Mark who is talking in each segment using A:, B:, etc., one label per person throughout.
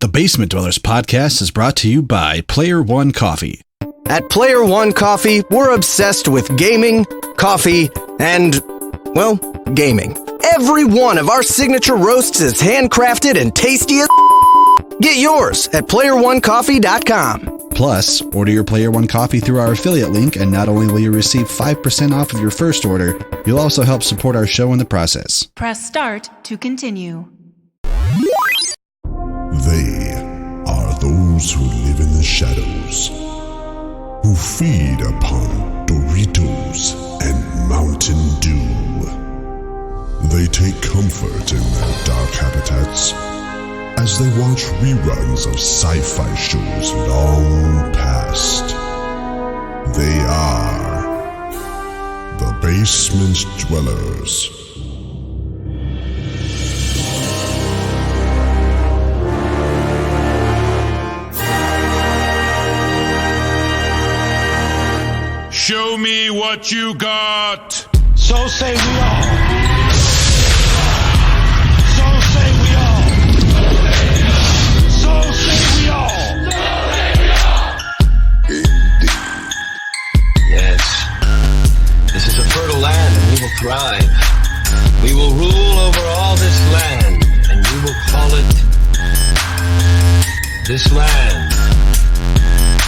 A: The Basement Dwellers podcast is brought to you by Player One Coffee.
B: At Player One Coffee, we're obsessed with gaming, coffee, and, well, gaming. Every one of our signature roasts is handcrafted and tasty as Get yours at playeronecoffee.com.
A: Plus, order your Player One Coffee through our affiliate link, and not only will you receive 5% off of your first order, you'll also help support our show in the process.
C: Press start to continue.
D: They are those who live in the shadows, who feed upon Doritos and Mountain Dew. They take comfort in their dark habitats as they watch reruns of sci-fi shows long past. They are the Basement Dwellers.
E: Show me what you got.
F: So say we all. So say we all. So say we all.
G: Indeed. Yes. This is a fertile land and we will thrive. We will rule over all this land and we will call it this land.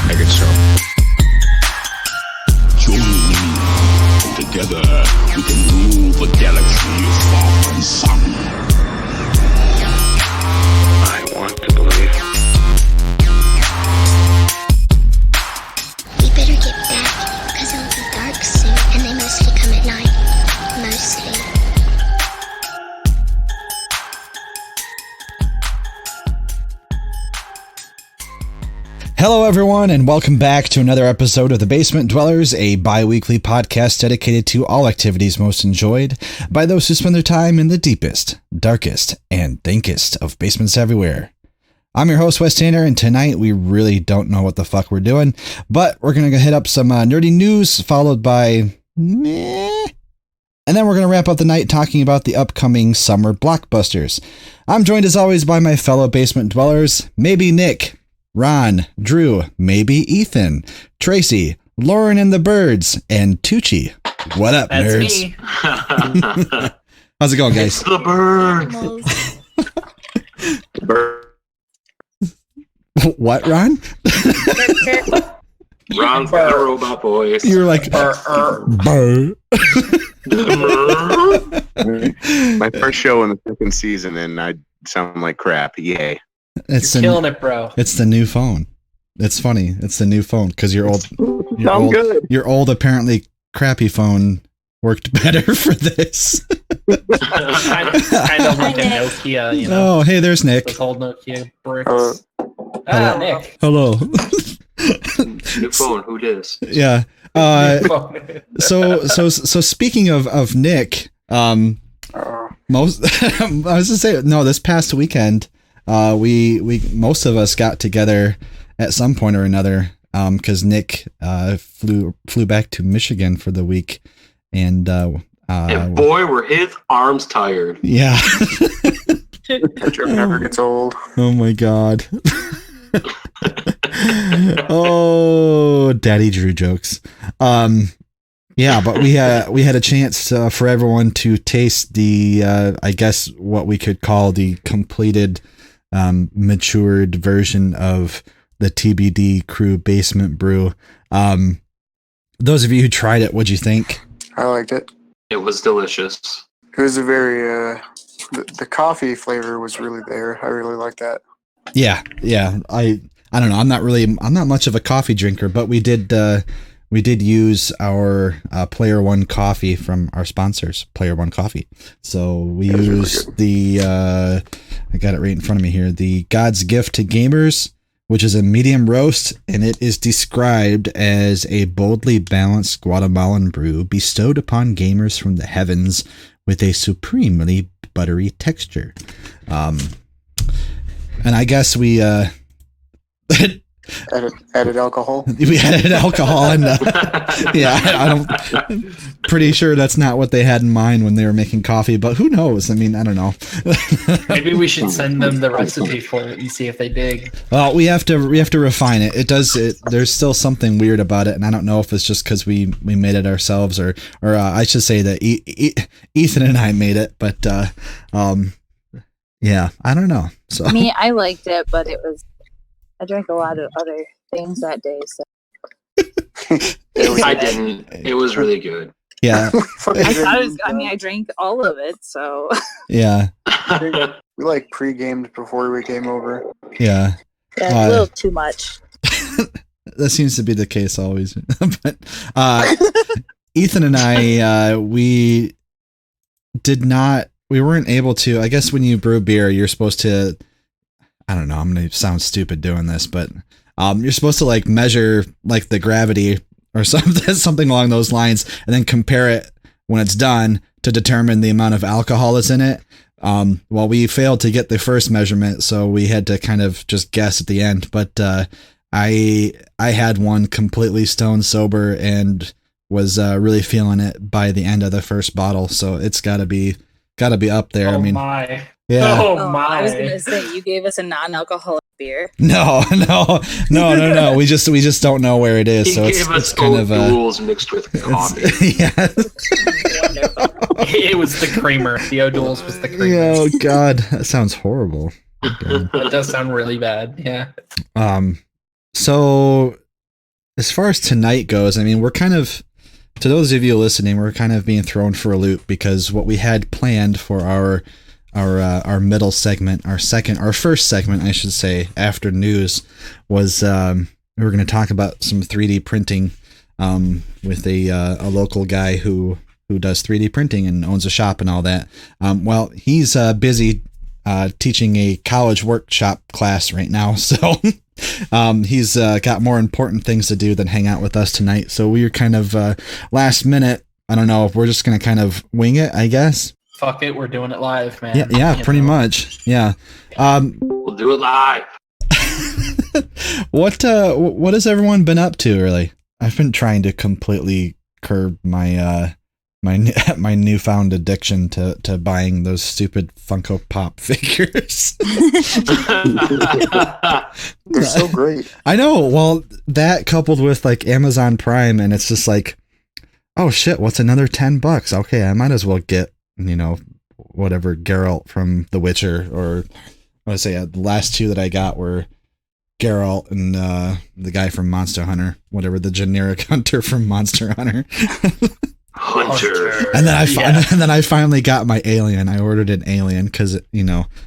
D: Make it so.
E: Join me. Together, we can rule the galaxy far from sun. I want to believe.
H: We better get back, because it'll be dark soon, and they mostly come at night. Mostly.
A: Hello, everyone, and welcome back to another episode of The Basement Dwellers, a bi-weekly podcast dedicated to all activities most enjoyed by those who spend their time in the deepest, darkest, and dankest of basements everywhere. I'm your host, Wes Tanner, and tonight we really don't know what the fuck we're doing, but we're going to hit up some nerdy news, followed by meh, and then we're going to wrap up the night talking about the upcoming summer blockbusters. I'm joined as always by my fellow basement dwellers, maybe Nick, Ron, Drew, maybe Ethan, Tracy, Lauren and the Birds, and Tucci. What up,
I: That's
A: nerds?
I: Me.
A: How's it going, guys?
I: It's the birds.
G: Bird.
A: What, Ron?
G: Ron's got a robot voice.
A: You were like, burr.
J: My first show in the second season, and I sound like crap. Yay!
A: It's
I: You're killing it, bro.
A: It's the new phone. It's funny. It's the new phone because your old,
J: Good.
A: your old apparently crappy phone worked better for this.
I: kind of like a Nokia, you know.
A: Oh, hey, there's Nick.
I: Those old Nokia bricks. Nick.
A: Hello.
G: New phone. Who dis?
A: Yeah. So speaking of Nick, I was gonna say no. This past weekend, we most of us got together at some point or another, because Nick flew back to Michigan for the week, and
G: boy, were his arms tired.
A: Yeah.
J: That trip never gets old.
A: Oh my god. Oh, Daddy Drew jokes. Yeah, but we had a chance for everyone to taste the I guess what we could call the completed matured version of the TBD Crew Basement Brew. Those of you who tried it, what'd you think?
J: I liked it.
G: It was delicious.
J: It was a very the coffee flavor was really there. I really liked that.
A: Yeah. I don't know. I'm not much of a coffee drinker, but we did use our Player One coffee from our sponsors, Player One Coffee. So we used the I got it right in front of me here, the God's Gift to Gamers, which is a medium roast, and it is described as a boldly balanced Guatemalan brew bestowed upon gamers from the heavens with a supremely buttery texture. And I guess we
K: Added alcohol.
A: We added alcohol, and I'm pretty sure that's not what they had in mind when they were making coffee. But who knows? I mean, I don't know.
I: Maybe we should send them the recipe for it and see if they dig.
A: Well, we have to refine it. There's still something weird about it, and I don't know if it's just because we made it ourselves, or I should say that Ethan and I made it. But yeah, I don't know. So
L: I liked it, but I drank a lot of other things that day, so
G: I didn't. It was really good.
A: Yeah.
L: I drank all of it, so
A: yeah.
K: We like pre-gamed before we came over.
A: Yeah.
L: Yeah, a little too much.
A: That seems to be the case always. But Ethan and I, we weren't able to. I guess when you brew beer, you're supposed to. I don't know. I'm gonna sound stupid doing this, but you're supposed to like measure like the gravity or something along those lines, and then compare it when it's done to determine the amount of alcohol that's in it. Well, we failed to get the first measurement, so we had to kind of just guess at the end. But I had one completely stone sober and was really feeling it by the end of the first bottle. So it's gotta be up there.
I: Oh,
A: I mean,
I: my.
A: Yeah.
I: Oh my!
L: I was gonna say you gave us a non-alcoholic beer.
A: No. We just don't know where it is.
G: He
A: So
G: gave us
A: it's kind of
G: O'Doul's mixed with coffee.
A: Yeah.
I: It was the creamer. The O'Doul's was the creamer.
A: Oh God, that sounds horrible.
I: It does sound really bad. Yeah.
A: So as far as tonight goes, I mean, we're kind of, to those of you listening, we're kind of being thrown for a loop because what we had planned for our middle segment, our first segment, I should say, after news, was we were going to talk about some 3D printing with a local guy who does 3D printing and owns a shop and all that. Well, he's busy teaching a college workshop class right now, so he's got more important things to do than hang out with us tonight. So we were kind of last minute. I don't know if we're just going to kind of wing it, I guess.
I: Fuck it, we're doing it live, man.
A: Yeah, pretty much. Yeah.
G: We'll do it live.
A: What has everyone been up to, really? I've been trying to completely curb my my newfound addiction to buying those stupid Funko Pop figures.
K: They're so great.
A: I know. Well, that coupled with like Amazon Prime, and it's just like, oh shit, what's another $10? Okay, I might as well get, whatever Geralt from The Witcher, or what I say, the last two that I got were Geralt and the guy from Monster Hunter, whatever, the generic hunter from Monster Hunter.
G: Hunter.
A: And then I finally got my alien. I ordered an alien because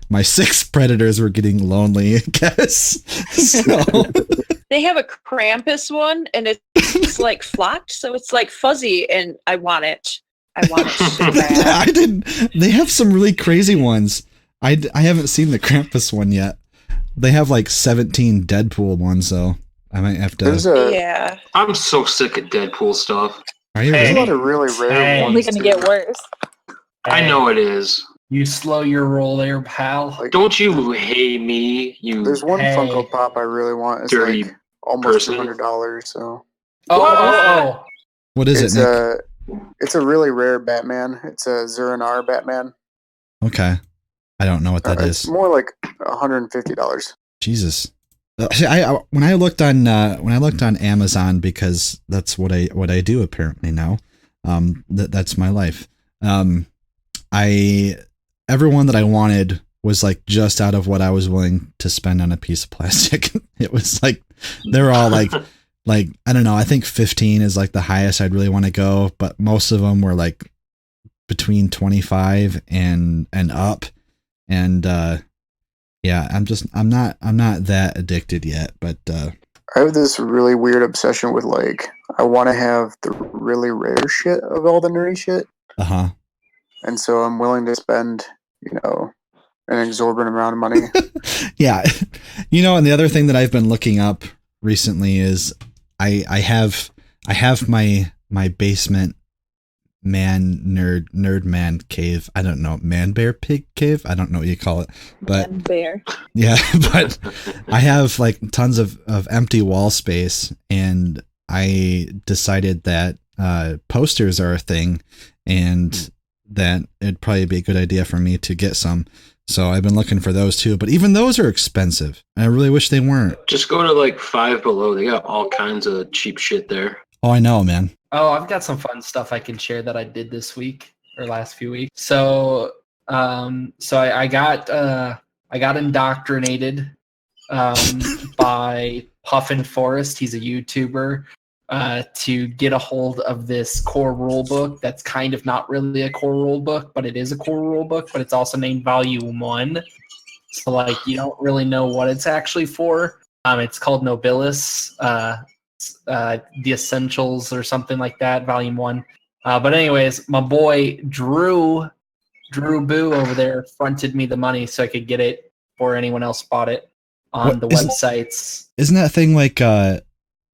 A: my 6 predators were getting lonely, I guess. So
M: they have a Krampus one, and it's like flocked, so it's like fuzzy, and I want it. So bad.
A: I didn't. They have some really crazy ones. I haven't seen the Krampus one yet. They have like 17 Deadpool ones, though. I might have to.
M: Yeah.
G: I'm so sick of Deadpool stuff.
A: Are you
K: There's
A: really?
K: a lot of really rare ones.
L: Only gonna get worse.
G: I know it is.
I: You slow your roll there, pal.
G: Don't you hate me?
K: There's one Funko Pop I really want. It's
G: dirty
K: like almost
G: person.
K: $200. So.
I: Oh.
A: What is it, Nick?
K: It's a really rare Batman. It's a Zuranar Batman.
A: Okay, I don't know what that is.
K: It's more like $150.
A: Jesus. When I looked on Amazon, because that's what I do apparently now. That's my life. Everyone that I wanted was like just out of what I was willing to spend on a piece of plastic. It was like they're all like I don't know. I think 15 is like the highest I'd really want to go, but most of them were like between 25 and up, and yeah, I'm not that addicted yet, but
K: I have this really weird obsession with I want to have the really rare shit of all the nerdy shit.
A: Uh-huh.
K: And so I'm willing to spend, an exorbitant amount of money.
A: Yeah. And the other thing that I've been looking up recently is I have my basement nerd man cave. I don't know, man bear pig cave. I don't know what you call it, but
L: Man bear.
A: yeah, but I have like tons of empty wall space, and I decided that posters are a thing, and that it'd probably be a good idea for me to get some. So I've been looking for those too, but even those are expensive. I really wish they weren't.
N: Just go to like Five Below. They got all kinds of cheap shit there.
A: Oh, I know, man.
I: Oh, I've got some fun stuff I can share that I did this week or last few weeks. So, I got indoctrinated by Puffin Forest. He's a YouTuber. To get a hold of this core rule book that's kind of not really a core rule book, but it is a core rule book, but it's also named Volume 1. So, like, you don't really know what it's actually for. It's called Nobilis, The Essentials or something like that, Volume 1. But anyways, my boy Drew Boo over there fronted me the money so I could get it before anyone else bought it on the websites.
A: Isn't that thing like...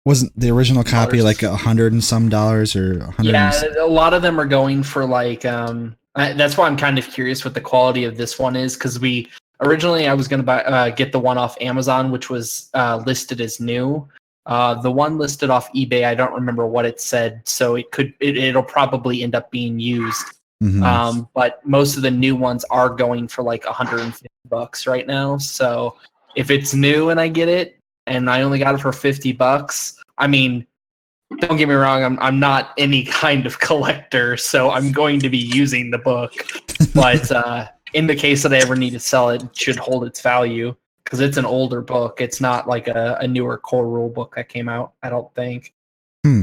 A: wasn't the original copy like $100 and some dollars or 100?
I: Yeah, a lot of them are going for like that's why I'm kind of curious what the quality of this one is, because I was going to get the one off Amazon, which was listed as new. The one listed off eBay, I don't remember what it said, so it'll probably end up being used.
A: Mm-hmm.
I: But most of the new ones are going for like $150 right now. So if it's new and I get it, and I only got it for $50. I mean, don't get me wrong, I'm not any kind of collector, so I'm going to be using the book. But in the case that I ever need to sell it, it should hold its value, because it's an older book. It's not like a newer core rule book that came out, I don't think.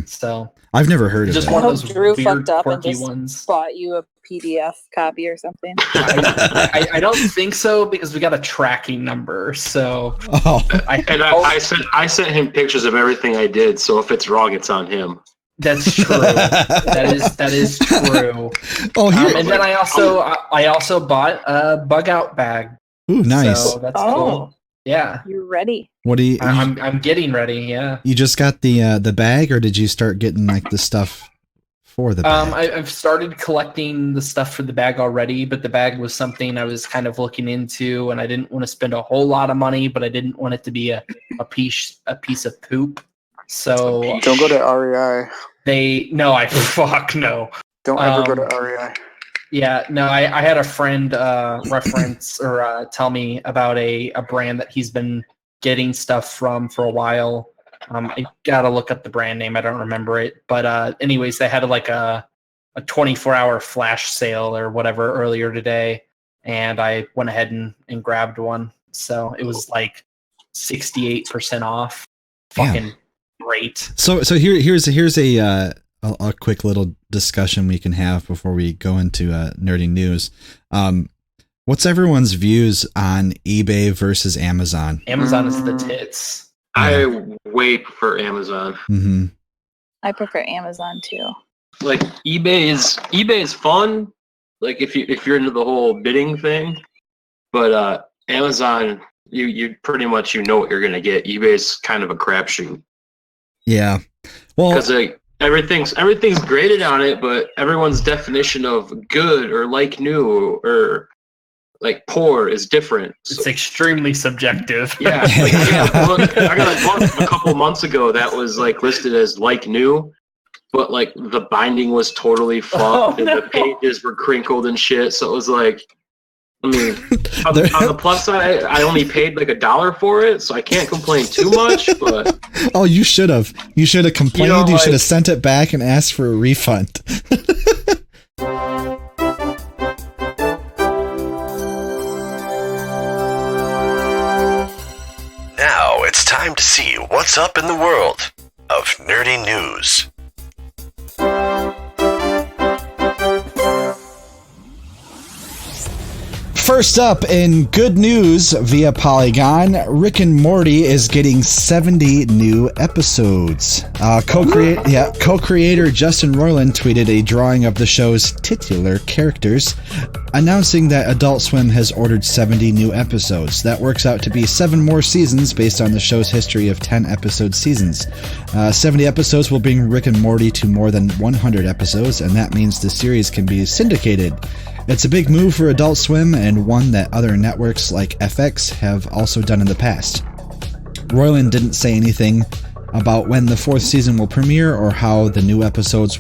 I: So
A: I've never heard of it.
I: Just one of those
L: Drew
I: weird,
L: fucked up and
I: quirky
L: just
I: ones.
L: bought you a PDF copy or something.
I: I don't think so, because we got a tracking number. So
N: I sent him pictures of everything I did. So if it's wrong, it's on him.
I: That's true. that is true.
A: Oh, here.
I: And then I also bought a bug out bag.
A: Ooh, nice.
I: So that's cool. Yeah.
L: You're ready.
A: What do you?
I: I'm getting ready. Yeah.
A: You just got the bag, or did you start getting like the stuff for the bag?
I: I've started collecting the stuff for the bag already, but the bag was something I was kind of looking into, and I didn't want to spend a whole lot of money, but I didn't want it to be a piece of poop. So
K: don't go to REI.
I: Fuck no.
K: Don't ever go to REI.
I: Yeah, no, I had a friend reference or tell me about a brand that he's been getting stuff from for a while. I gotta look up the brand name. I don't remember it. But anyways, they had like a 24-hour flash sale or whatever earlier today, and I went ahead and grabbed one. So it was like 68% off. Fucking great.
A: So here's a quick little discussion we can have before we go into nerdy news. What's everyone's views on eBay versus Amazon?
I: Amazon is the tits.
N: I way prefer Amazon.
A: Mm-hmm.
L: I prefer Amazon too.
N: Like eBay is fun. Like if you're into the whole bidding thing, but Amazon, you pretty much know what you're gonna get. eBay's kind of a crapshoot.
A: Yeah. Well,
N: because everything's graded on it, but everyone's definition of good or like new or like poor is different.
I: It's extremely subjective.
N: Yeah. Look, I got a book a couple months ago that was like listed as like new, but like the binding was totally fucked and the pages were crinkled and shit. So it was like, I mean, on the plus side, I only paid like $1 for it, so I can't complain too much. But
A: you should have complained. You should have sent it back and asked for a refund.
O: Now it's time to see what's up in the world of nerdy news.
A: First up, in good news via Polygon, Rick and Morty is getting 70 new episodes. Co-creator Justin Roiland tweeted a drawing of the show's titular characters, announcing that Adult Swim has ordered 70 new episodes. That works out to be 7 more seasons based on the show's history of 10-episode seasons. 70 episodes will bring Rick and Morty to more than 100 episodes, and that means the series can be syndicated. It's a big move for Adult Swim, and one that other networks like FX have also done in the past. Roiland didn't say anything about when the 4th season will premiere or how the new episodes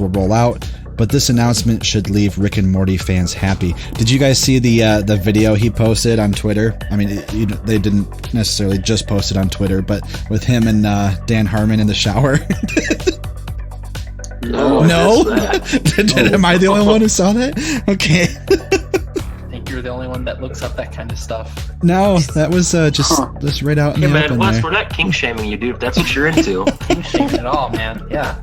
A: will roll out, but this announcement should leave Rick and Morty fans happy. Did you guys see the video he posted on Twitter? I mean, they didn't necessarily just post it on Twitter, but with him and Dan Harmon in the shower.
N: No?
A: Am I the only one who saw that? Okay.
I: I think you're the only one that looks up that kind of stuff.
A: No, that was just right out in the open
N: Wes,
A: there.
N: we're not kink shaming you, dude. If that's what you're into.
I: Kink shaming at all, man. Yeah.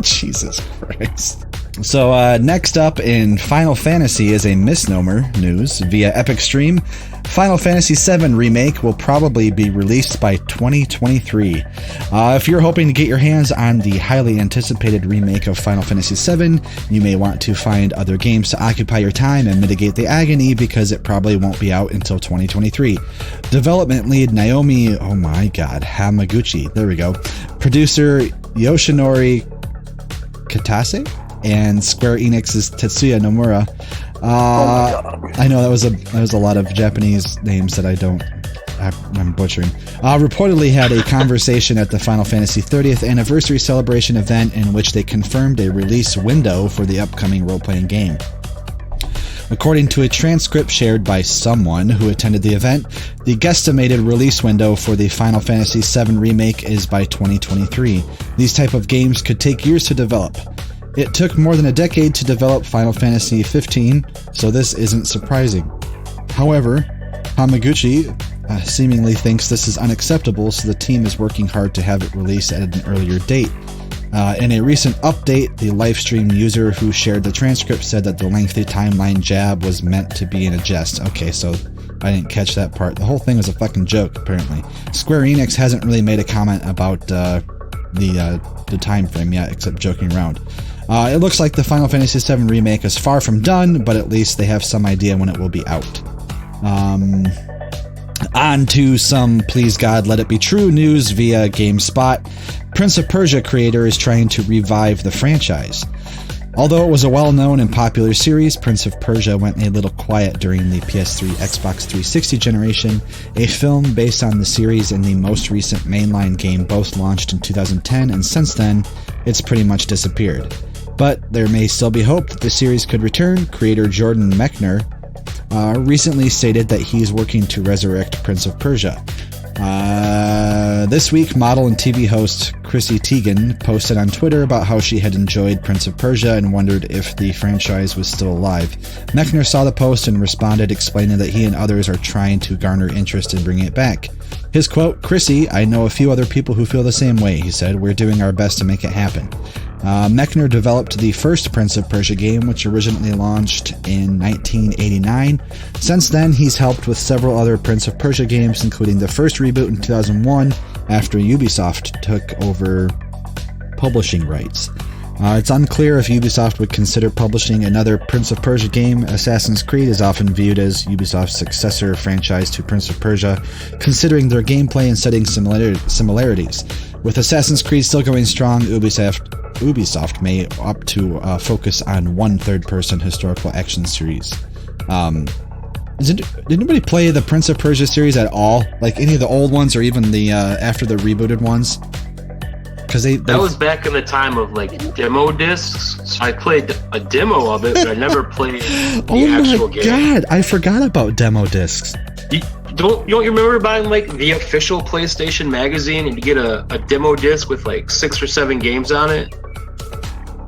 A: Jesus Christ. So next up in Final Fantasy is a misnomer news via Epic Stream. Final Fantasy VII Remake will probably be released by 2023. If you're hoping to get your hands on the highly anticipated remake of Final Fantasy VII, you may want to find other games to occupy your time and mitigate the agony because it probably won't be out until 2023. Development lead Naomi, Hamaguchi, there we go. Producer Yoshinori Kitase and Square Enix's Tetsuya Nomura. I know that was a lot of Japanese names that I'm butchering. Reportedly had a conversation at the Final Fantasy 30th anniversary celebration event in which they confirmed a release window for the upcoming role-playing game. According to a transcript shared by someone who attended the event, the guesstimated release window for the Final Fantasy VII Remake is by 2023. These type of games could take years to develop. It took more than a decade to develop Final Fantasy 15, so this isn't surprising. However, Hamaguchi seemingly thinks this is unacceptable, so the team is working hard to have it released at an earlier date. In a recent update, the livestream user who shared the transcript said that the lengthy timeline jab was meant to be in a jest. Okay, so I didn't catch that part. The whole thing was a fucking joke, apparently. Square Enix hasn't really made a comment about the time frame yet, except joking around. It looks like the Final Fantasy VII Remake is far from done, but at least they have some idea when it will be out. On to some Please God Let It Be True news via GameSpot. Prince of Persia creator is trying to revive the franchise. Although it was a well-known and popular series, Prince of Persia went a little quiet during the PS3 Xbox 360 generation. A film based on the series and the most recent mainline game both launched in 2010, and since then, it's pretty much disappeared. But there may still be hope that the series could return. Creator Jordan Mechner recently stated that he's working to resurrect Prince of Persia. This week, model and TV host Chrissy Teigen posted on Twitter about how she had enjoyed Prince of Persia and wondered if the franchise was still alive. Mechner saw the post and responded, explaining that he and others are trying to garner interest in bringing it back. His quote, "Chrissy, I know a few other people who feel the same way," he said. "We're doing our best to make it happen." Mechner developed the first Prince of Persia game, which originally launched in 1989. Since then, he's helped with several other Prince of Persia games, including the first reboot in 2001 after Ubisoft took over publishing rights. It's unclear if Ubisoft would consider publishing another Prince of Persia game. Assassin's Creed is often viewed as Ubisoft's successor franchise to Prince of Persia, considering their gameplay and setting similarities. With Assassin's Creed still going strong, Ubisoft may opt to focus on one third-person historical action series. Did anybody play the Prince of Persia series at all? Like any of the old ones, or even the after the rebooted ones? Because that
N: was back in the time of like demo discs. So I played a demo of it, but I never played the actual game.
A: Oh my god, I forgot about demo discs.
N: Don't you remember buying like the official PlayStation magazine and you get a demo disc with like 6 or 7 games on it?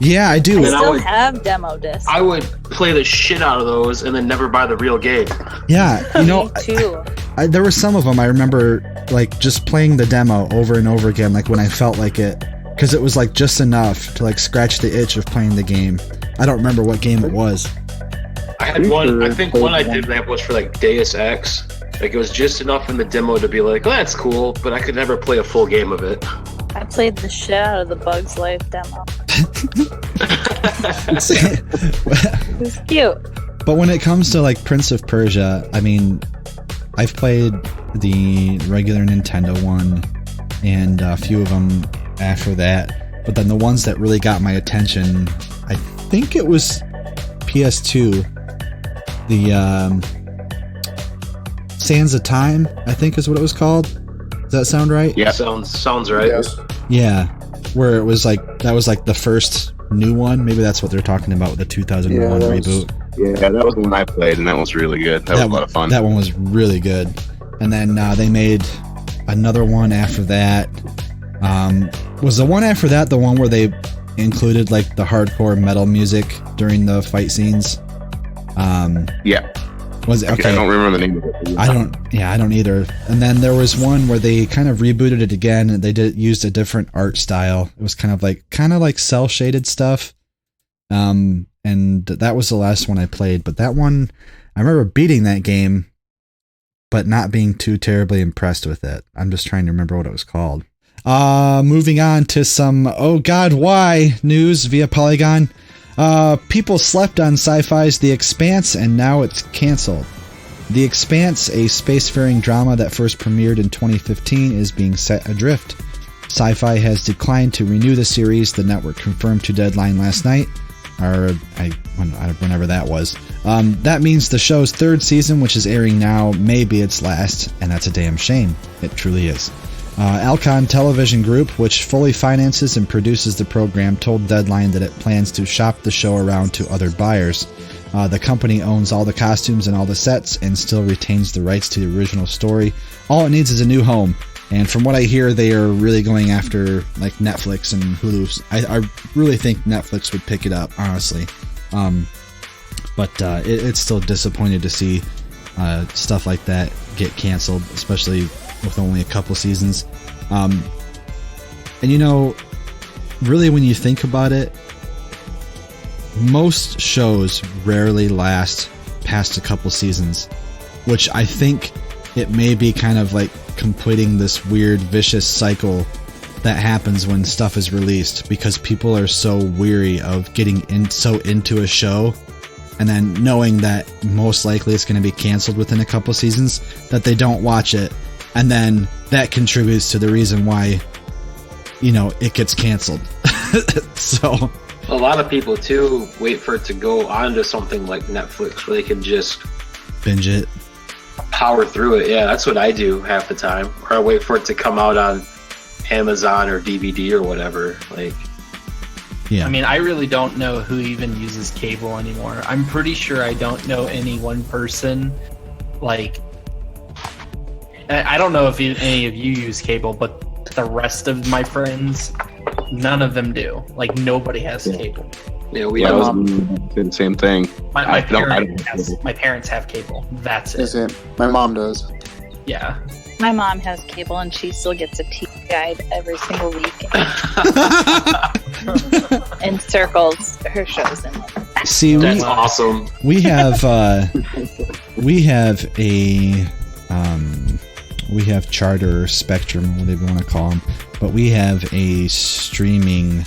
A: Yeah, I do.
L: I still have demo discs.
N: I would play the shit out of those and then never buy the real game.
A: Yeah, you know,
L: Me too.
A: there were some of them I remember like just playing the demo over and over again, like when I felt like it, because it was like just enough to like scratch the itch of playing the game. I don't remember what game it was.
N: I had one. I think one I did that was for like Deus Ex. Like it was just enough in the demo to be like, oh, that's cool, but I could never play a full game of it.
L: I played the shit out of the Bugs Life demo. It was cute.
A: But when it comes to like Prince of Persia, I mean, I've played the regular Nintendo one and a few of them after that. But then the ones that really got my attention, I think it was PS2. The Sands of Time, I think is what it was called. Does that sound right?
N: Yeah, sounds right.
K: Yes.
A: Yeah, where it was like that was like the first new one. Maybe that's what they're talking about with the 2001 reboot.
J: Yeah, that was the one I played, and that was really good. That was a lot of fun.
A: That one was really good. And then they made another one after that. Was the one after that the one where they included like the hardcore metal music during the fight scenes?
J: Yeah.
A: Was it okay?
J: I don't remember the name of it.
A: I don't either. And then there was one where they kind of rebooted it again, and they used a different art style. It was kind of like cell shaded stuff. And that was the last one I played. But that one, I remember beating that game, but not being too terribly impressed with it. I'm just trying to remember what it was called. Moving on to some oh god why news via Polygon. People slept on Sci-Fi's The Expanse, and now it's canceled. The Expanse, a spacefaring drama that first premiered in 2015, is being set adrift. Sci-Fi has declined to renew the series, the network confirmed to Deadline last night, or whenever that was. That means the show's third season, which is airing now, may be its last, and that's a damn shame. It truly is. Alcon Television Group, which fully finances and produces the program, told Deadline that it plans to shop the show around to other buyers. The company owns all the costumes and all the sets and still retains the rights to the original story. All it needs is a new home. And from what I hear, they are really going after like Netflix and Hulu. I really think Netflix would pick it up, honestly. But it's still disappointing to see stuff like that get canceled, especially with only a couple seasons. And you know, really when you think about it, most shows rarely last past a couple seasons, which I think it may be kind of like completing this weird vicious cycle that happens when stuff is released, because people are so weary of getting so into a show and then knowing that most likely it's going to be canceled within a couple seasons that they don't watch it. And then that contributes to the reason why, you know, it gets canceled. So
N: a lot of people too wait for it to go onto something like Netflix where they can just
A: binge it,
N: power through it. Yeah, that's what I do half the time. Or I wait for it to come out on Amazon or DVD or whatever. Like,
A: yeah.
I: I mean, I really don't know who even uses cable anymore. I'm pretty sure I don't know any one person like. I don't know if any of you use cable, but the rest of my friends, none of them do. Like, nobody has cable.
N: Yeah, we have
J: the same thing.
I: My parents have cable. That's it.
K: My mom does.
I: Yeah.
L: My mom has cable, and she still gets a TV guide every single week. And circles her shows in.
A: See,
N: that's awesome.
A: We have Charter or Spectrum, whatever you want to call them, but we have a streaming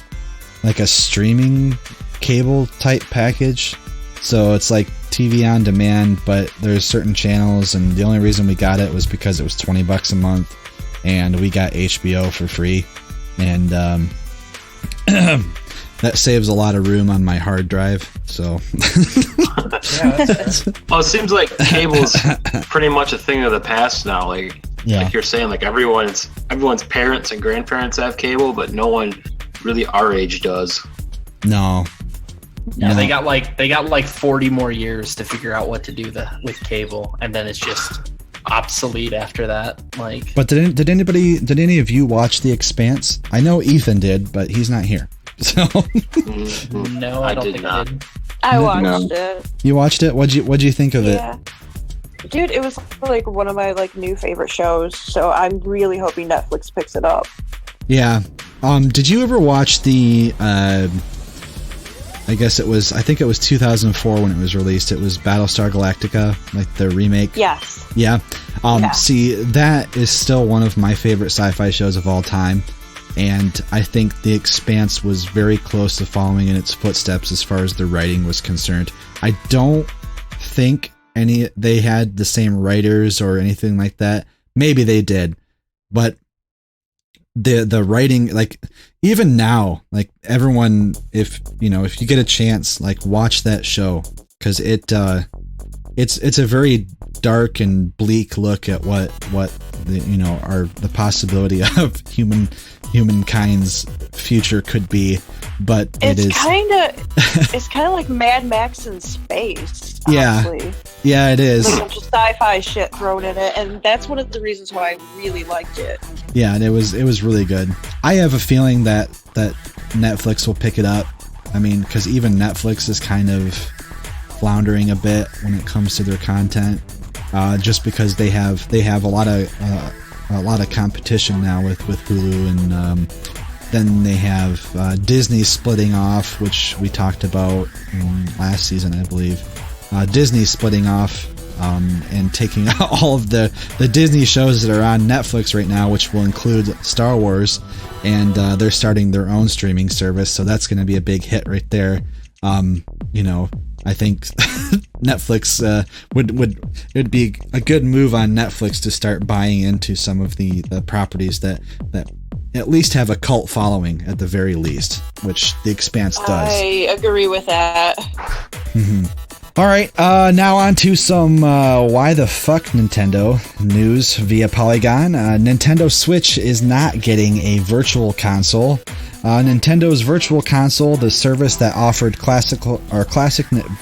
A: cable type package. So it's like TV on demand, but there's certain channels, and the only reason we got it was because it was $20 a month, and we got HBO for free, and that saves a lot of room on my hard drive. So
N: well, it seems like cable's pretty much a thing of the past now. Like you're saying, like everyone's parents and grandparents have cable, but no one really our age does.
A: No.
I: Yeah, they got like 40 more years to figure out what to do with cable, and then it's just obsolete after that. Like,
A: but did any of you watch The Expanse? I know Ethan did, but he's not here. So
I: no, I don't think I did.
M: I watched it.
A: You watched it? What'd you think of it?
M: Dude, it was like one of my like new favorite shows, so I'm really hoping Netflix picks it up.
A: Yeah. Did you ever watch the I think it was 2004 when it was released. It was Battlestar Galactica, like the remake.
M: Yes.
A: Yeah.
M: Yeah.
A: See, that is still one of my favorite sci-fi shows of all time. And I think The Expanse was very close to following in its footsteps as far as the writing was concerned. I don't think they had the same writers or anything like that. Maybe they did, but the writing, like even now, like everyone, if you get a chance, like watch that show, because it's a very dark and bleak look at what the possibility of humankind's future could be, but it's kind of
M: like Mad Max in space.
A: Yeah,
M: honestly.
A: Yeah, it is.
M: There's a bunch of sci-fi shit thrown in it, and that's one of the reasons why I really liked it.
A: Yeah, and it was really good. I have a feeling that Netflix will pick it up. I mean, because even Netflix is kind of floundering a bit when it comes to their content, just because they have a lot of competition now with Hulu, and then they have Disney splitting off, which we talked about in last season, I believe. Disney splitting off and taking all of the Disney shows that are on Netflix right now, which will include Star Wars, and they're starting their own streaming service, so that's going to be a big hit right there. I think Netflix it'd be a good move on Netflix to start buying into some of the properties that at least have a cult following at the very least, which The Expanse does.
M: I agree with that.
A: Mm-hmm. All right, now on to some why the fuck Nintendo news via Polygon. Nintendo Switch is not getting a virtual console. Nintendo's Virtual Console, the service that offered classic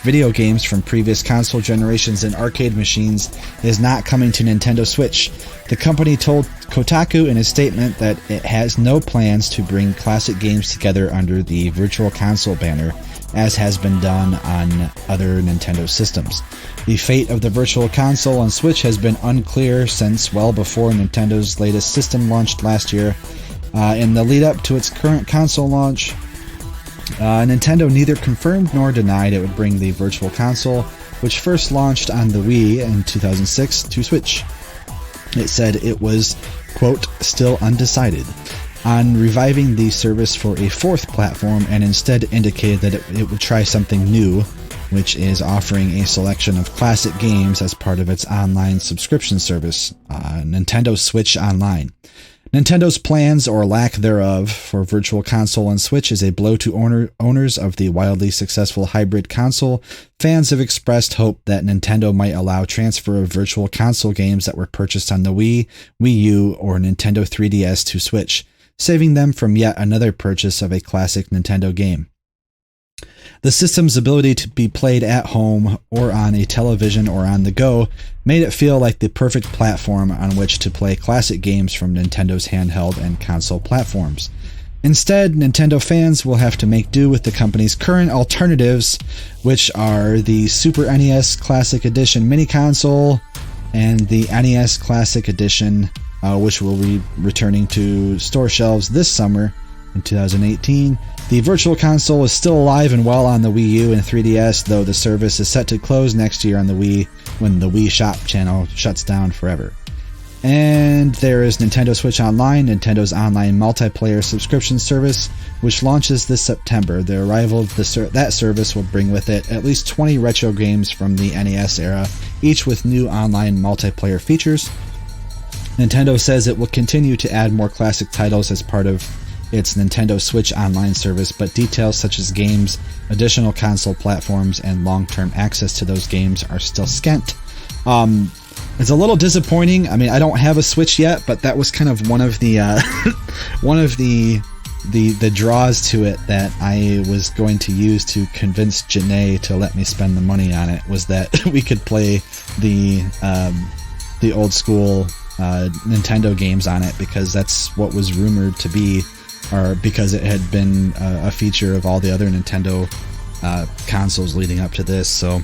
A: video games from previous console generations and arcade machines, is not coming to Nintendo Switch. The company told Kotaku in a statement that it has no plans to bring classic games together under the Virtual Console banner, as has been done on other Nintendo systems. The fate of the Virtual Console on Switch has been unclear since well before Nintendo's latest system launched last year. In the lead up to its current console launch, Nintendo neither confirmed nor denied it would bring the Virtual Console, which first launched on the Wii in 2006, to Switch. It said it was, quote, still undecided on reviving the service for a fourth platform, and instead indicated that it would try something new, which is offering a selection of classic games as part of its online subscription service, Nintendo Switch Online. Nintendo's plans, or lack thereof, for Virtual Console on Switch is a blow to owners of the wildly successful hybrid console. Fans have expressed hope that Nintendo might allow transfer of Virtual Console games that were purchased on the Wii, Wii U, or Nintendo 3DS to Switch, saving them from yet another purchase of a classic Nintendo game. The system's ability to be played at home or on a television or on the go made it feel like the perfect platform on which to play classic games from Nintendo's handheld and console platforms. Instead, Nintendo fans will have to make do with the company's current alternatives, which are the Super NES Classic Edition mini console and the NES Classic Edition, which will be returning to store shelves this summer in 2018. The Virtual Console is still alive and well on the Wii U and 3DS, though the service is set to close next year on the Wii when the Wii Shop channel shuts down forever. And there is Nintendo Switch Online, Nintendo's online multiplayer subscription service, which launches this September. The arrival of that service will bring with it at least 20 retro games from the NES era, each with new online multiplayer features. Nintendo says it will continue to add more classic titles as part of its Nintendo Switch Online service, but details such as games, additional console platforms, and long-term access to those games are still scant. It's a little disappointing. I mean, I don't have a Switch yet, but that was kind of one of the the draws to it that I was going to use to convince Janae to let me spend the money on it, was that we could play the old school Nintendo games on it, because that's what was rumored to be, or because it had been a feature of all the other Nintendo consoles leading up to this. So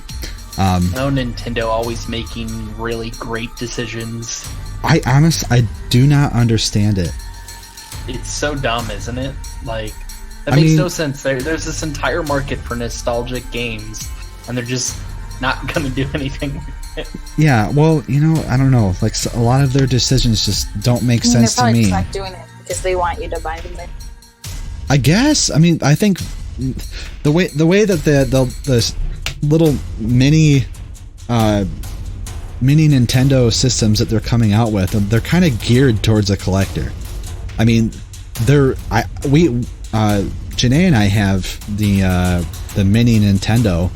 I: Nintendo always making really great decisions.
A: I do not understand it.
I: It's so dumb, isn't it? Like, That makes no sense. There's this entire market for nostalgic games, and they're just not going to do anything with it.
A: Yeah, well, I don't know. Like, a lot of their decisions just don't make sense to me.
L: They're probably just not doing it because they want you to buy them.
A: I guess. I mean, I think the way that the little mini Nintendo systems that they're coming out with, they're kind of geared towards a collector. I mean, Janae and I have the mini Nintendo,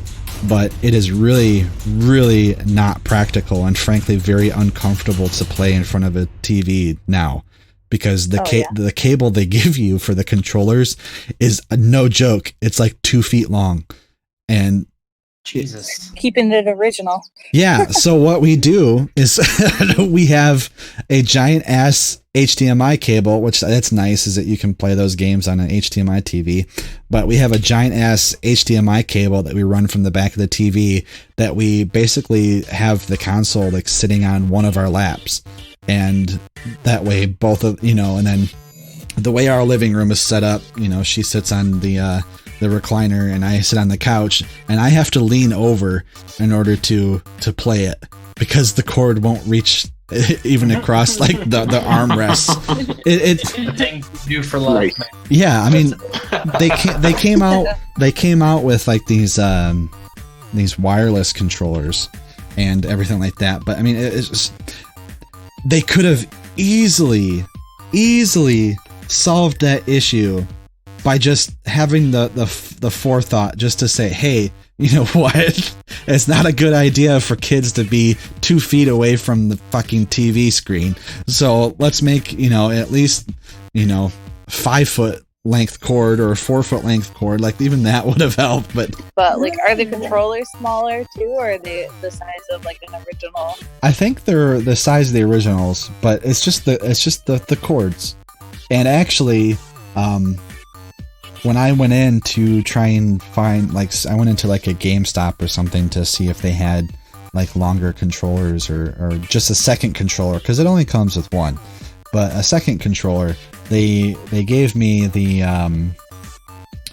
A: but it is really, really not practical and frankly very uncomfortable to play in front of a TV now, because the cable they give you for the controllers is no joke. It's like 2 feet long, and
I: Jesus,
L: keeping it original.
A: Yeah. So what we do is we have a giant ass HDMI cable, which that's nice, is that you can play those games on an HDMI TV. But we have a giant ass HDMI cable that we run from the back of the TV that we basically have the console like sitting on one of our laps. And that way both of, and then the way our living room is set up, she sits on the recliner and I sit on the couch, and I have to lean over in order to play it because the cord won't reach even across like the armrests. It's
I: the thing to do for life. Right.
A: Yeah, I mean, they came out with like these wireless controllers and everything like that. But I mean, it's just, they could have easily solved that issue by just having the forethought just to say, hey, you know what? It's not a good idea for kids to be 2 feet away from the fucking TV screen. So let's make, at least, 5 foot length cord or a 4 foot length cord. Like even that would have helped. But
L: like, are the controllers smaller too, or are they the size of like an original?
A: I think they're the size of the originals, but it's just the cords. And actually, when I went in to try and find, I went into like a GameStop or something to see if they had like longer controllers or just a second controller, because it only comes with one. But a second controller, they gave me the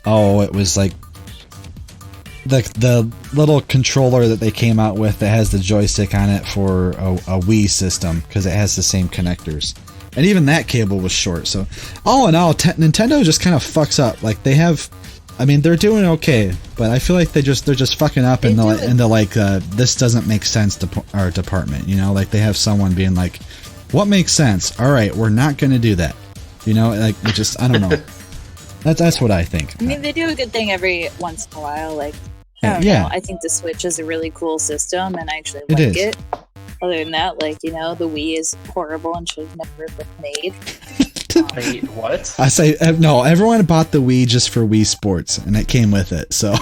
A: it was like the little controller that they came out with that has the joystick on it for a Wii system, because it has the same connectors. And even that cable was short. So all in all, Nintendo just kind of fucks up. Like they're doing okay, but I feel like they're just fucking up in the this doesn't make sense to our department. Like they have someone being like, what makes sense? All right, we're not going to do that. Like it just, I don't know. That's what I think.
L: I mean, they do a good thing every once in a while. Like, I don't know. I think the Switch is a really cool system, and I actually like it. Other than that, the Wii is horrible and should have never been made.
I: Wait, what?
A: I say no. Everyone bought the Wii just for Wii Sports, and it came with it. So
I: I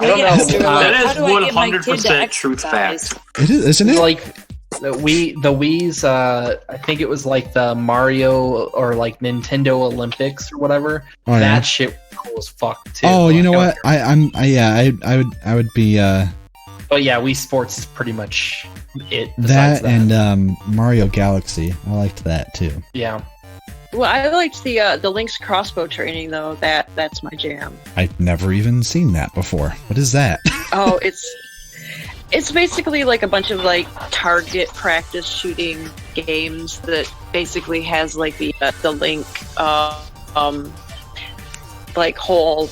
I: don't know.
N: That is 100% truth fact.
A: It is, isn't it?
I: Like the Wii's. I think it was like the Mario or like Nintendo Olympics or whatever.
A: Oh,
I: that shit was cool as fuck too.
A: Oh, you know what? I would be.
I: But yeah, Wii Sports is pretty much it.
A: That and Mario Galaxy. I liked that too.
I: Yeah.
M: Well, I liked the Link's crossbow training though. That's my jam.
A: I've never even seen that before. What is that?
M: Oh, it's basically like a bunch of like target practice shooting games that basically has like the Link like whole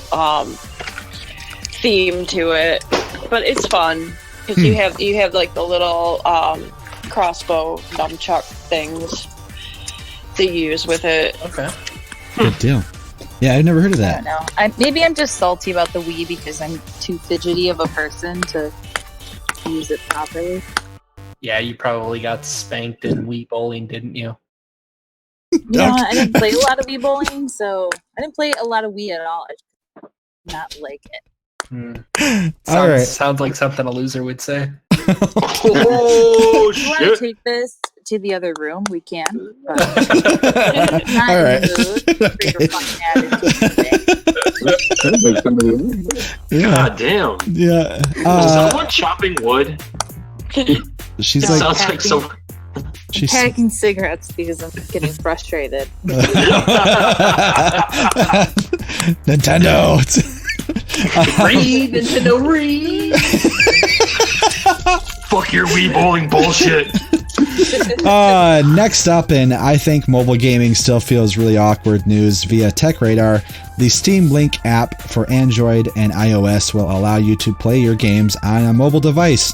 M: theme to it. But it's fun because you have like the little crossbow nunchuck things to use with it.
I: Okay.
A: Good deal. Yeah, I've never heard of that.
L: I don't know. Maybe I'm just salty about the Wii because I'm too fidgety of a person to use it properly.
I: Yeah, you probably got spanked in Wii bowling, didn't you?
L: I didn't play a lot of Wii bowling, so I didn't play a lot of Wii at all. I just did not like it.
I: Sounds like something a loser would say.
N: Oh
L: shit! If you want to take this to the other room, we can. Not
A: all right.
N: God damn.
A: Yeah.
N: Is someone chopping wood?
A: She's
N: it
A: like,
N: sounds like so.
L: She's packing cigarettes because I'm getting frustrated.
A: Nintendo.
I: Read, Nintendo, read.
N: Fuck your Wii bowling bullshit.
A: Next up, and I think mobile gaming still feels really awkward news via Tech Radar, the Steam Link app for Android and iOS will allow you to play your games on a mobile device.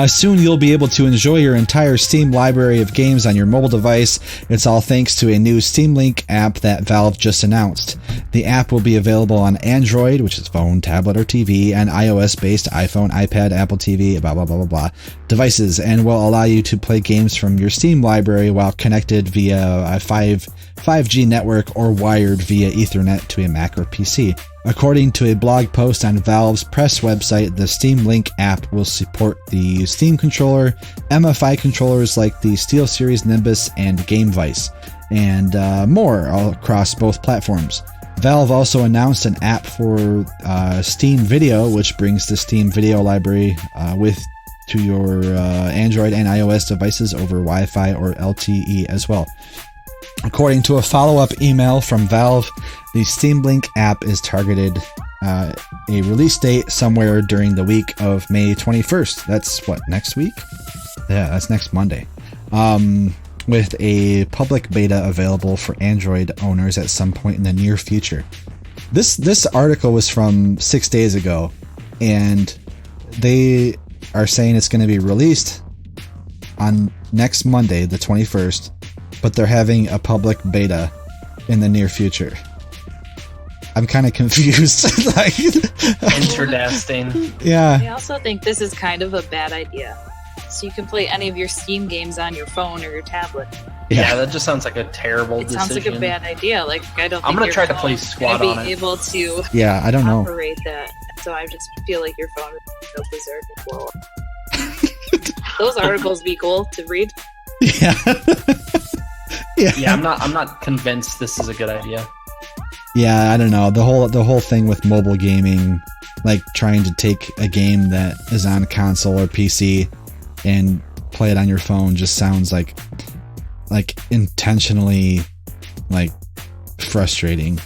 A: Soon you'll be able to enjoy your entire Steam library of games on your mobile device. It's all thanks to a new Steam Link app that Valve just announced. The app will be available on Android, which is phone, tablet, or TV, and iOS-based iPhone, iPad, Apple TV, blah, blah, blah, blah, blah, devices, and will allow you to play games from your Steam library while connected via a 5G network or wired via Ethernet to a Mac or PC. According to a blog post on Valve's press website, the Steam Link app will support the Steam controller, MFI controllers like the SteelSeries Nimbus and Game Vice, and more all across both platforms. Valve also announced an app for Steam Video, which brings the Steam Video library to your Android and iOS devices over Wi-Fi or LTE as well. According to a follow-up email from Valve, the Steam Link app is targeted a release date somewhere during the week of May 21st. That's what, next week? Yeah, that's next Monday. With a public beta available for Android owners at some point in the near future. This article was from 6 days ago, and they are saying it's going to be released on next Monday, the 21st, but they're having a public beta in the near future. I'm kind of confused.
I: Interesting.
A: Yeah.
L: I also think this is kind of a bad idea. So you can play any of your Steam games on your phone or your tablet.
I: Yeah, that just sounds like a terrible decision.
L: Sounds like a bad idea. Like, I don't think
I: I'm going to try to
L: phone
I: play
L: is
I: Squad
L: gonna
I: on
L: be
I: it.
L: able to
A: I don't know.
L: operate that. So I just feel like your phone is so berserk and blow up. Those articles be cool to read.
A: Yeah.
I: Yeah, I'm not convinced this is a good idea.
A: Yeah, I don't know. The whole thing with mobile gaming, like trying to take a game that is on console or PC and play it on your phone, just sounds like intentionally like frustrating.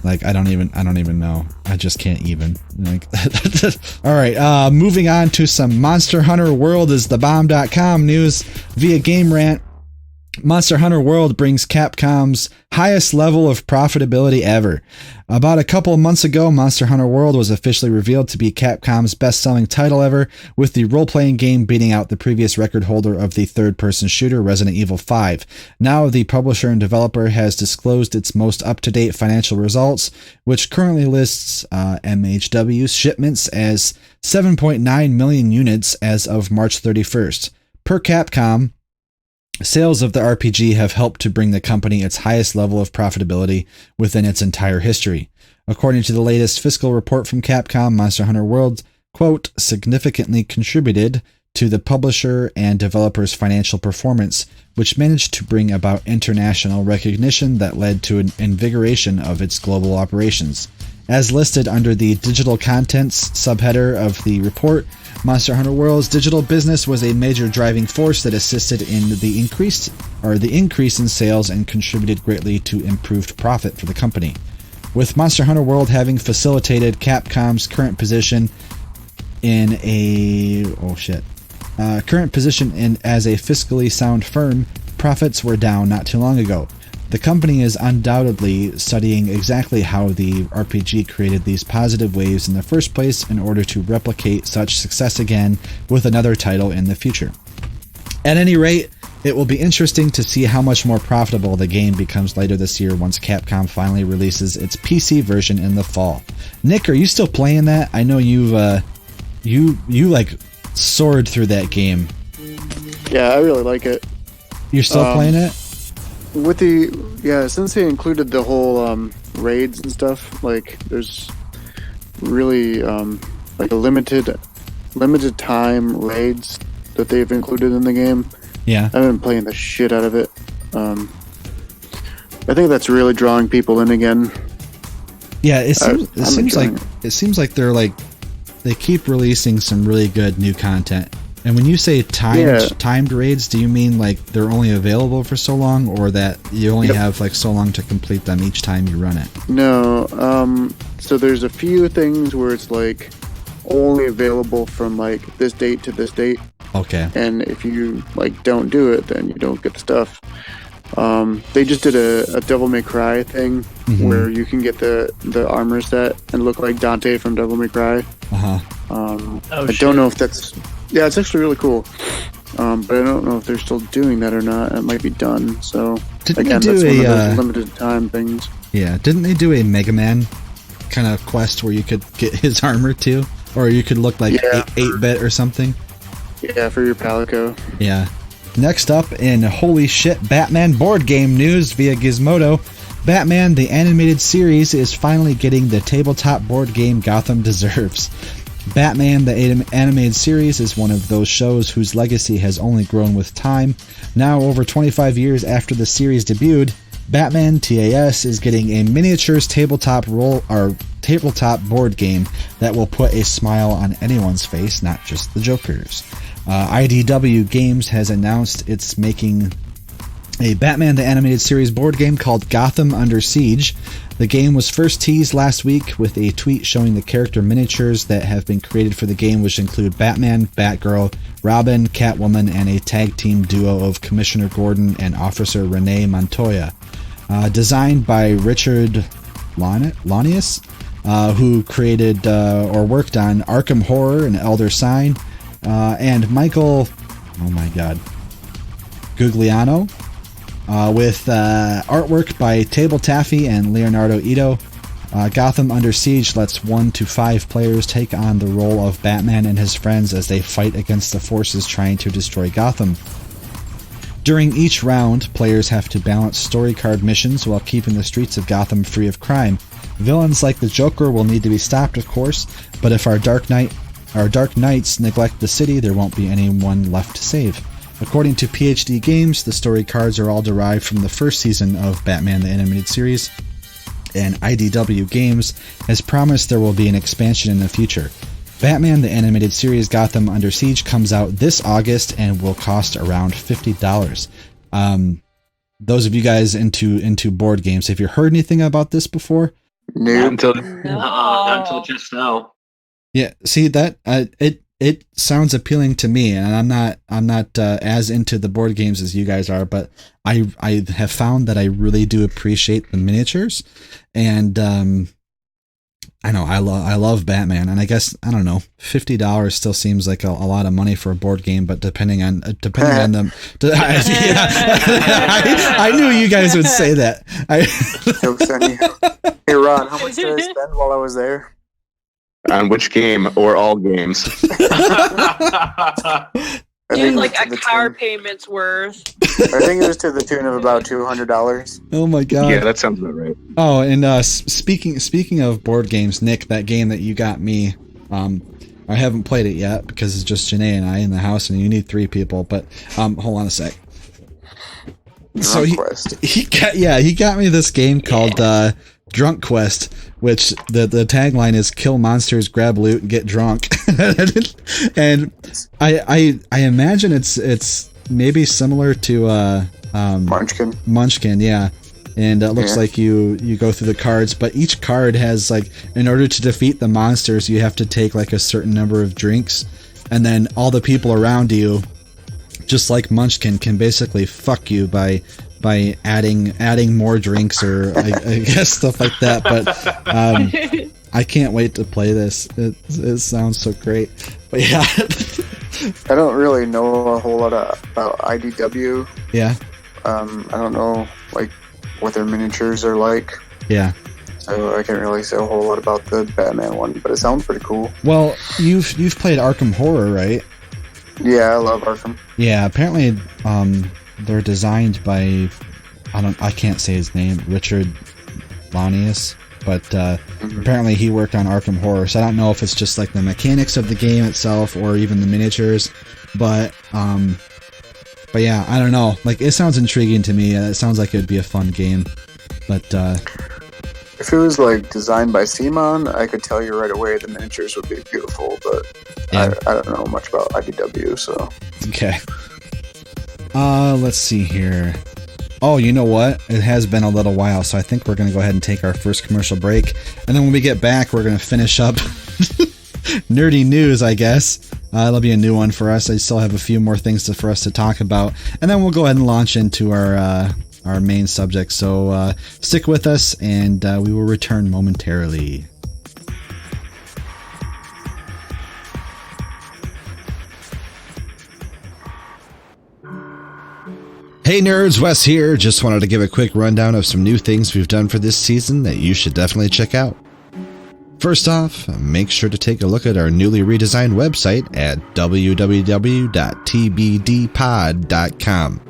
A: Like I don't even know. I just can't even. Like all right, moving on to some Monster Hunter World is the bomb.com news via Game Rant. Monster Hunter World brings Capcom's highest level of profitability ever. About a couple of months ago, Monster Hunter World was officially revealed to be Capcom's best-selling title ever, with the role-playing game beating out the previous record holder of the third-person shooter Resident Evil 5. Now, the publisher and developer has disclosed its most up-to-date financial results, which currently lists MHW's shipments as 7.9 million units as of March 31st. Per Capcom, sales of the RPG have helped to bring the company its highest level of profitability within its entire history. According to the latest fiscal report from Capcom, Monster Hunter World, quote, significantly contributed to the publisher and developer's financial performance, which managed to bring about international recognition that led to an invigoration of its global operations. As listed under the digital contents subheader of the report, Monster Hunter World's digital business was a major driving force that assisted in the increase in sales and contributed greatly to improved profit for the company. With Monster Hunter World having facilitated Capcom's current position as a fiscally sound firm, profits were down not too long ago. The company is undoubtedly studying exactly how the RPG created these positive waves in the first place in order to replicate such success again with another title in the future. At any rate, it will be interesting to see how much more profitable the game becomes later this year once Capcom finally releases its PC version in the fall. Nick, are you still playing that? I know you like soared through that game.
K: Yeah, I really like it.
A: You're still playing it?
K: Since they included the whole raids and stuff, like there's really like a limited time raids that they've included in the game.
A: Yeah,
K: I've been playing the shit out of it. I think that's really drawing people in again.
A: Yeah, it seems like they keep releasing some really good new content And when you say timed raids, do you mean like they're only available for so long, or that you only have like so long to complete them each time you run it?
K: No. So there's a few things where it's like only available from like this date to this date.
A: Okay.
K: And if you like don't do it, then you don't get the stuff. They just did a Devil May Cry thing where you can get the armor set and look like Dante from Devil May Cry. I don't know if that's... Yeah, it's actually really cool. But I don't know if they're still doing that or not. It might be done. So,
A: Didn't
K: again,
A: they do
K: that's one of
A: a,
K: those limited time things.
A: Yeah, didn't they do a Mega Man kind of quest where you could get his armor too? Or you could look like 8-bit or something?
K: Yeah, for your Palico.
A: Yeah. Next up in holy shit Batman board game news via Gizmodo, Batman the Animated Series is finally getting the tabletop board game Gotham deserves. Batman the Animated Series is one of those shows whose legacy has only grown with time. Now, over 25 years after the series debuted, Batman TAS is getting a miniatures tabletop board game that will put a smile on anyone's face, not just the Joker's. IDW Games has announced it's making a Batman the Animated Series board game called Gotham Under Siege. The game was first teased last week with a tweet showing the character miniatures that have been created for the game, which include Batman, Batgirl, Robin, Catwoman, and a tag team duo of Commissioner Gordon and Officer Renee Montoya. Designed by Richard Lanius, who created or worked on Arkham Horror and Elder Sign, and Michael, Gugliano, with artwork by Table Taffy and Leonardo Ito. Gotham Under Siege lets 1 to 5 players take on the role of Batman and his friends as they fight against the forces trying to destroy Gotham. During each round, players have to balance story card missions while keeping the streets of Gotham free of crime. Villains like the Joker will need to be stopped, of course, but if our Dark Knights neglect the city, there won't be anyone left to save. According to PhD Games, the story cards are all derived from the first season of Batman the Animated Series, and IDW Games has promised there will be an expansion in the future. Batman the Animated Series Gotham Under Siege comes out this August and will cost around $50. Those of you guys into board games, have you heard anything about this before?
N: Not until just now.
A: Yeah, see that it sounds appealing to me, and I'm not as into the board games as you guys are, but I have found that I really do appreciate the miniatures, and I know I love Batman, and I guess I don't know, $50 still seems like a lot of money for a board game, but depending on them, I knew you guys would say that.
K: Hey Ron, how much did I spend while I was there?
J: On which game or all games?
M: Dude, like a car payment's worth.
K: I think it was to the tune of about $200.
A: Oh my god!
J: Yeah, that sounds about right.
A: Oh, and speaking of board games, Nick, that game that you got me, I haven't played it yet because it's just Janae and I in the house, and you need 3 people. But hold on a sec. So he got me this game called Drunk Quest, which the tagline is "Kill monsters, grab loot, and get drunk." And I imagine it's maybe similar to Munchkin, yeah. And it looks like you go through the cards, but each card has like, in order to defeat the monsters, you have to take like a certain number of drinks, and then all the people around you, just like Munchkin, can basically fuck you by adding more drinks or I guess stuff like that. But I can't wait to play this. It sounds so great. But yeah.
K: I don't really know a whole lot about IDW.
A: Yeah.
K: I don't know like what their miniatures are like.
A: Yeah.
K: So I can't really say a whole lot about the Batman one, but it sounds pretty cool.
A: Well, you've played Arkham Horror, right?
K: Yeah, I love Arkham.
A: Yeah, apparently they're designed by I can't say his name, Richard Lanius, but apparently he worked on Arkham Horror. So I don't know if it's just like the mechanics of the game itself or even the miniatures, but yeah, I don't know. Like, it sounds intriguing to me. It sounds like it would be a fun game, but
K: If it was like designed by Simon, I could tell you right away the miniatures would be beautiful, but I don't know much about IDW, so.
A: Okay. Let's see here. Oh, you know what? It has been a little while, so I think we're going to go ahead and take our first commercial break. And then when we get back, we're going to finish up nerdy news, I guess. It'll be a new one for us. I still have a few more things for us to talk about. And then we'll go ahead and launch into our main subject. So stick with us, and we will return momentarily. Hey nerds, Wes here. Just wanted to give a quick rundown of some new things we've done for this season that you should definitely check out. First off, make sure to take a look at our newly redesigned website at www.tbdpod.com.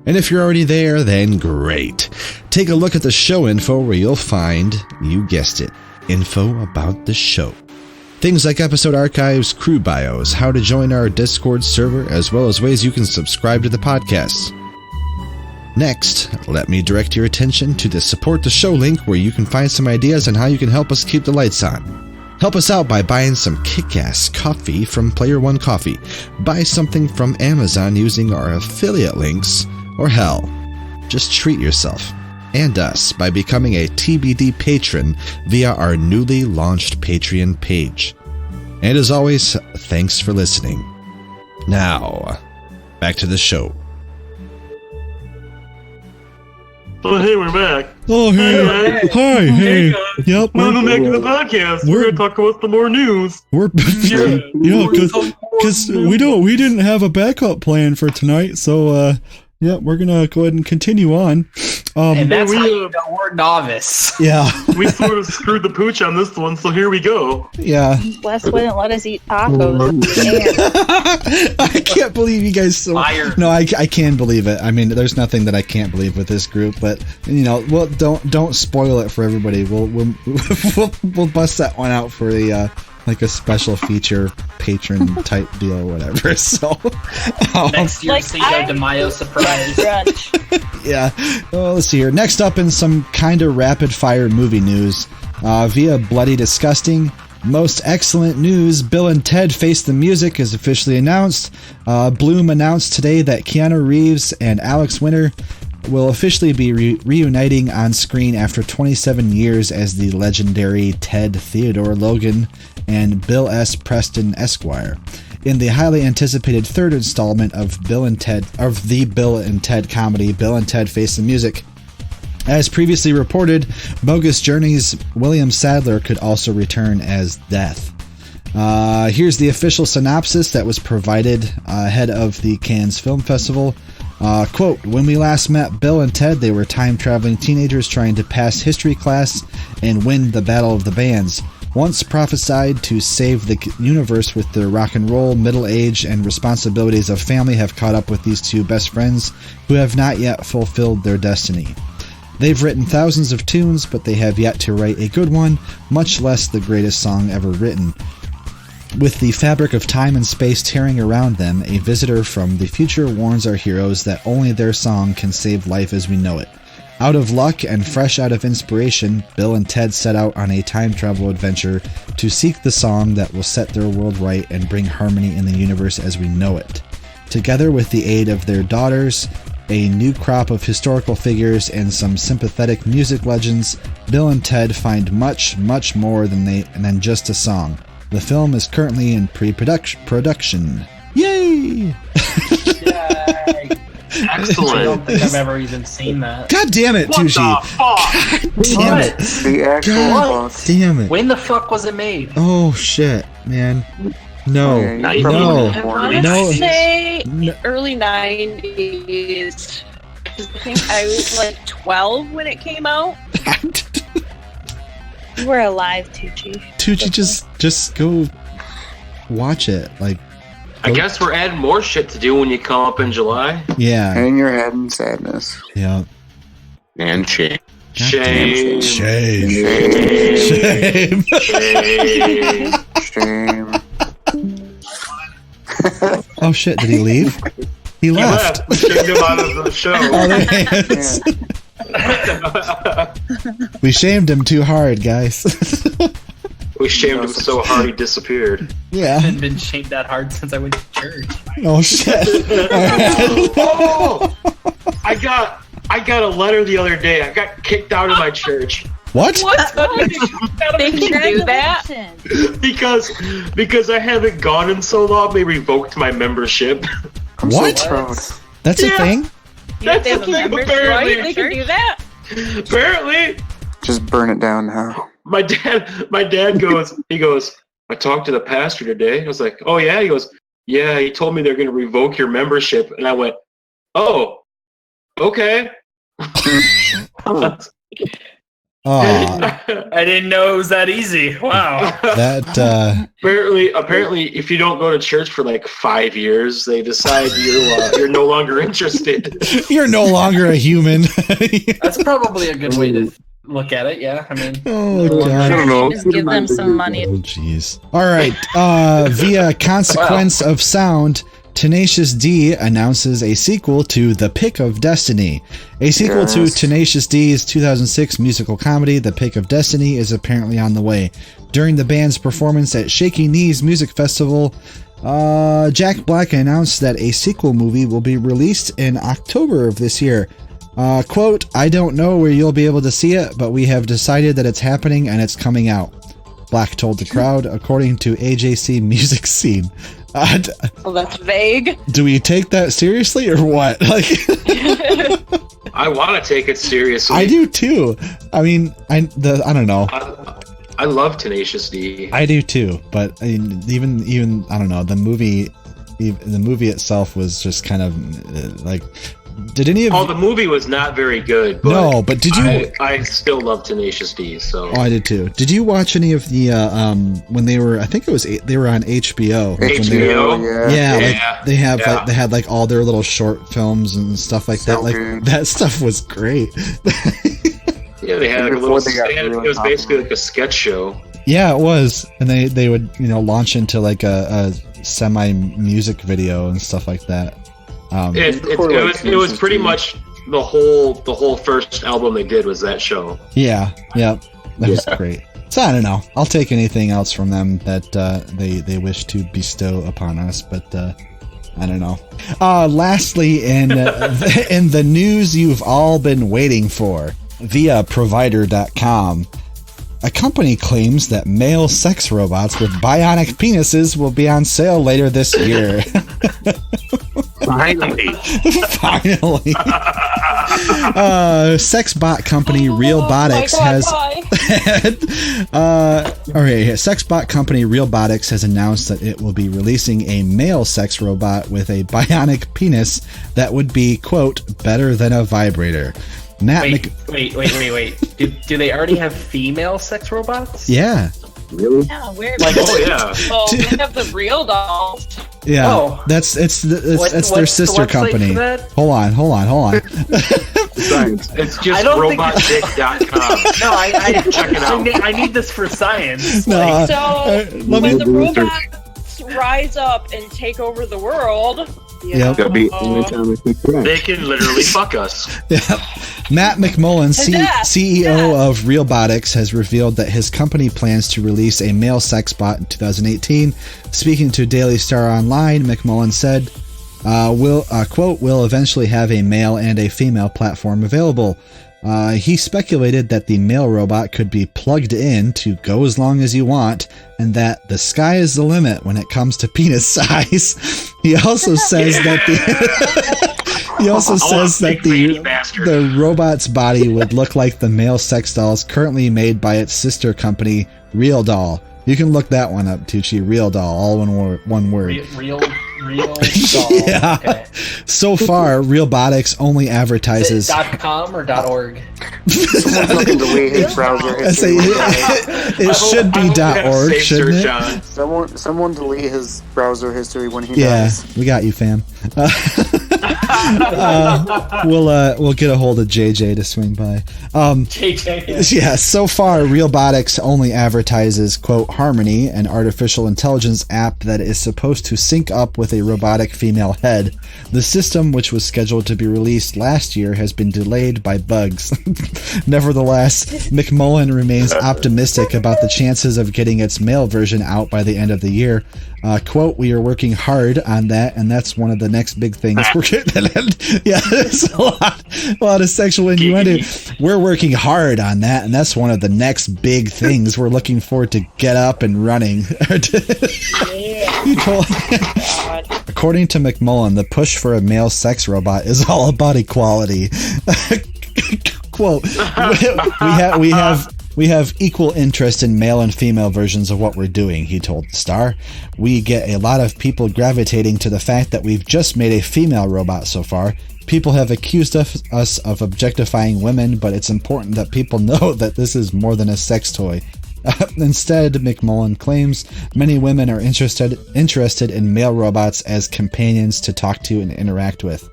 A: And if you're already there, then great. Take a look at the show info where you'll find, you guessed it, info about the show. Things like episode archives, crew bios, how to join our Discord server, as well as ways you can subscribe to the podcast. Next, let me direct your attention to the Support the Show link where you can find some ideas on how you can help us keep the lights on. Help us out by buying some kick-ass coffee from Player One Coffee. Buy something from Amazon using our affiliate links, or hell, just treat yourself and us by becoming a TBD patron via our newly launched Patreon page. And as always, thanks for listening. Now, back to the show.
N: Oh, hey, we're back.
A: Oh, hey. Hi, hey. Yep.
N: Welcome back to the podcast. We're going to talk about some more news.
A: Because we didn't have a backup plan for tonight, so yeah, we're gonna go ahead and continue on.
I: And that's how you know we're novice.
A: Yeah.
N: We sort of screwed the pooch on this one, so here we go.
A: Yeah.
L: Wes wouldn't let us eat tacos.
A: I can't believe you guys. No, I can believe it. I mean, there's nothing that I can't believe with this group, but you know, well, don't spoil it for everybody. We'll bust that one out for the like a special feature patron type deal or whatever. So
I: next year's Cinco de Mayo surprise.
A: Yeah. Well, let's see here. Next up in some kind of rapid fire movie news, via Bloody Disgusting. Most excellent news, Bill and Ted Face the Music is officially announced. Bloom announced today that Keanu Reeves and Alex Winter will officially be reuniting on screen after 27 years as the legendary Ted Theodore Logan and Bill S. Preston Esquire in the highly anticipated third installment of the Bill and Ted comedy Bill and Ted Face the Music. As previously reported, Bogus Journey's William Sadler could also return as Death. Here's the official synopsis that was provided ahead of the Cannes Film Festival. Quote, when we last met Bill and Ted, they were time-traveling teenagers trying to pass history class and win the Battle of the Bands. Once prophesied to save the universe with their rock and roll, middle age, and responsibilities of family have caught up with these two best friends who have not yet fulfilled their destiny. They've written thousands of tunes, but they have yet to write a good one, much less the greatest song ever written. With the fabric of time and space tearing around them, a visitor from the future warns our heroes that only their song can save life as we know it. Out of luck and fresh out of inspiration, Bill and Ted set out on a time travel adventure to seek the song that will set their world right and bring harmony in the universe as we know it. Together with the aid of their daughters, a new crop of historical figures, and some sympathetic music legends, Bill and Ted find much, much more than just a song. The film is currently in pre-production. Yay!
N: Excellent.
I: I don't think I've ever even seen that.
A: God damn it, Tucci. God damn it.
K: The actual
A: God damn it.
I: When the fuck was it made?
A: Oh, shit, man. No.
M: I want to say early 90s. I think I was like 12 when it came out.
L: We're alive, Tucci.
A: Tucci, just go watch it. Like,
N: I guess we're adding more shit to do when you come up in July.
A: Yeah.
K: Hang your head in sadness.
A: Yeah.
J: And shame.
N: Shame.
A: Shame.
K: Shame.
N: Shame.
K: Shame.
A: Oh shit, did he leave? He left.
N: We kicked him out of the show.
A: Oh, there he is. We shamed him too hard, guys.
N: We shamed him so hard he disappeared.
A: Yeah.
I: I haven't been shamed that hard since I went to church.
A: Oh shit!
N: Oh! I got a letter the other day. I got kicked out of my church.
A: What?
M: They can do that?
N: Because I haven't gone in so long, they revoked my membership.
A: What? That's a thing?
N: That's a thing, apparently.
M: They can do that?
N: Apparently.
K: Just burn it down now.
N: My dad goes, I talked to the pastor today. I was like, oh yeah? He goes, yeah, he told me they're going to revoke your membership. And I went, oh, okay.
I: I didn't know it was that easy. Wow.
A: That
N: apparently, if you don't go to church for like 5 years, they decide you're no longer interested.
A: You're no longer a human.
I: That's probably a good way to look at it. Yeah, I mean,
A: oh god,
L: I don't know. Just give them some money.
A: Oh jeez. All right. Via consequence of sound, Tenacious D announces a sequel to The Pick of Destiny. A sequel to Tenacious D's 2006 musical comedy, The Pick of Destiny, is apparently on the way. During the band's performance at Shaky Knees Music Festival, Jack Black announced that a sequel movie will be released in October of this year. Quote, I don't know where you'll be able to see it, but we have decided that it's happening and it's coming out. Black told the crowd, according to AJC Music Scene.
M: Well, that's vague.
A: Do we take that seriously or what? Like,
N: I want to take it seriously.
A: I do too. I mean, I don't know.
N: I love Tenacious D.
A: I do too, but I mean, even I don't know. The movie itself was just kind of like. Did any of
N: the movie was not very good. But
A: no, but did you?
N: I still love Tenacious D. So
A: I did too. Did you watch any of the when they were? I think it was they were on HBO.
N: HBO,
A: Like they have like they had like all their little short films and stuff like that. Like that stuff was great.
N: Yeah, they had like a little. It was basically like a sketch show.
A: Yeah, it was, and they would launch into like a semi music video and stuff like that.
N: It was pretty much the whole first album they did was that show.
A: Yeah, that was great. So I don't know. I'll take anything else from them that they wish to bestow upon us, but I don't know. Lastly, in the news you've all been waiting for, via Provider.com, a company claims that male sex robots with bionic penises will be on sale later this year.
N: Finally.
A: Sexbot company Realbotics has Sexbot company Realbotics has announced that it will be releasing a male sex robot with a bionic penis that would be, quote, better than a vibrator.
I: Wait. Do they already have female sex robots?
A: Yeah.
K: Really?
M: Yeah, weird.
N: Like, oh yeah.
M: Well, they have the real dolls.
A: Yeah.
I: Oh.
A: That's their sister company. Hold on.
N: It's just robotdick.com.
I: No, I
N: check it out.
I: I need this for science.
A: No,
M: When the robots rise up and take over the world,
A: Yep.
N: They can literally fuck us.
A: Yeah. Matt McMullen, CEO of Realbotics, has revealed that his company plans to release a male sex bot in 2018. Speaking to Daily Star Online, McMullen said, we'll eventually have a male and a female platform available. He speculated that the male robot could be plugged in to go as long as you want, and that the sky is the limit when it comes to penis size. He also says that the robot's body would look like the male sex dolls currently made by its sister company, Real Doll. You can look that one up, Tucci. Real Doll, all one word.
I: Real doll.
A: Yeah. Okay. So far, Realbotics only advertises.
I: .com or .org?
K: Someone's looking to delete his browser history.
A: It should be .org, shouldn't it?
K: Someone delete his browser history when he dies.
A: Yeah, we got you, fam. We'll get a hold of JJ to swing by.
I: JJ.
A: Yeah, so far, Realbotics only advertises, quote, Harmony, an artificial intelligence app that is supposed to sync up with a robotic female head. The system, which was scheduled to be released last year, has been delayed by bugs. Nevertheless, McMullen remains optimistic about the chances of getting its male version out by the end of the year. Quote, we are working hard on that, and that's one of the next big things. Yeah, there's a lot of sexual innuendo. We're working hard on that, and that's one of the next big things. We're looking forward to get up and running. According to McMullen, the push for a male sex robot is all about equality. Quote, we have equal interest in male and female versions of what we're doing, he told the Star. We get a lot of people gravitating to the fact that we've just made a female robot so far. People have accused us of objectifying women, but it's important that people know that this is more than a sex toy. Instead, McMullen claims many women are interested in male robots as companions to talk to and interact with.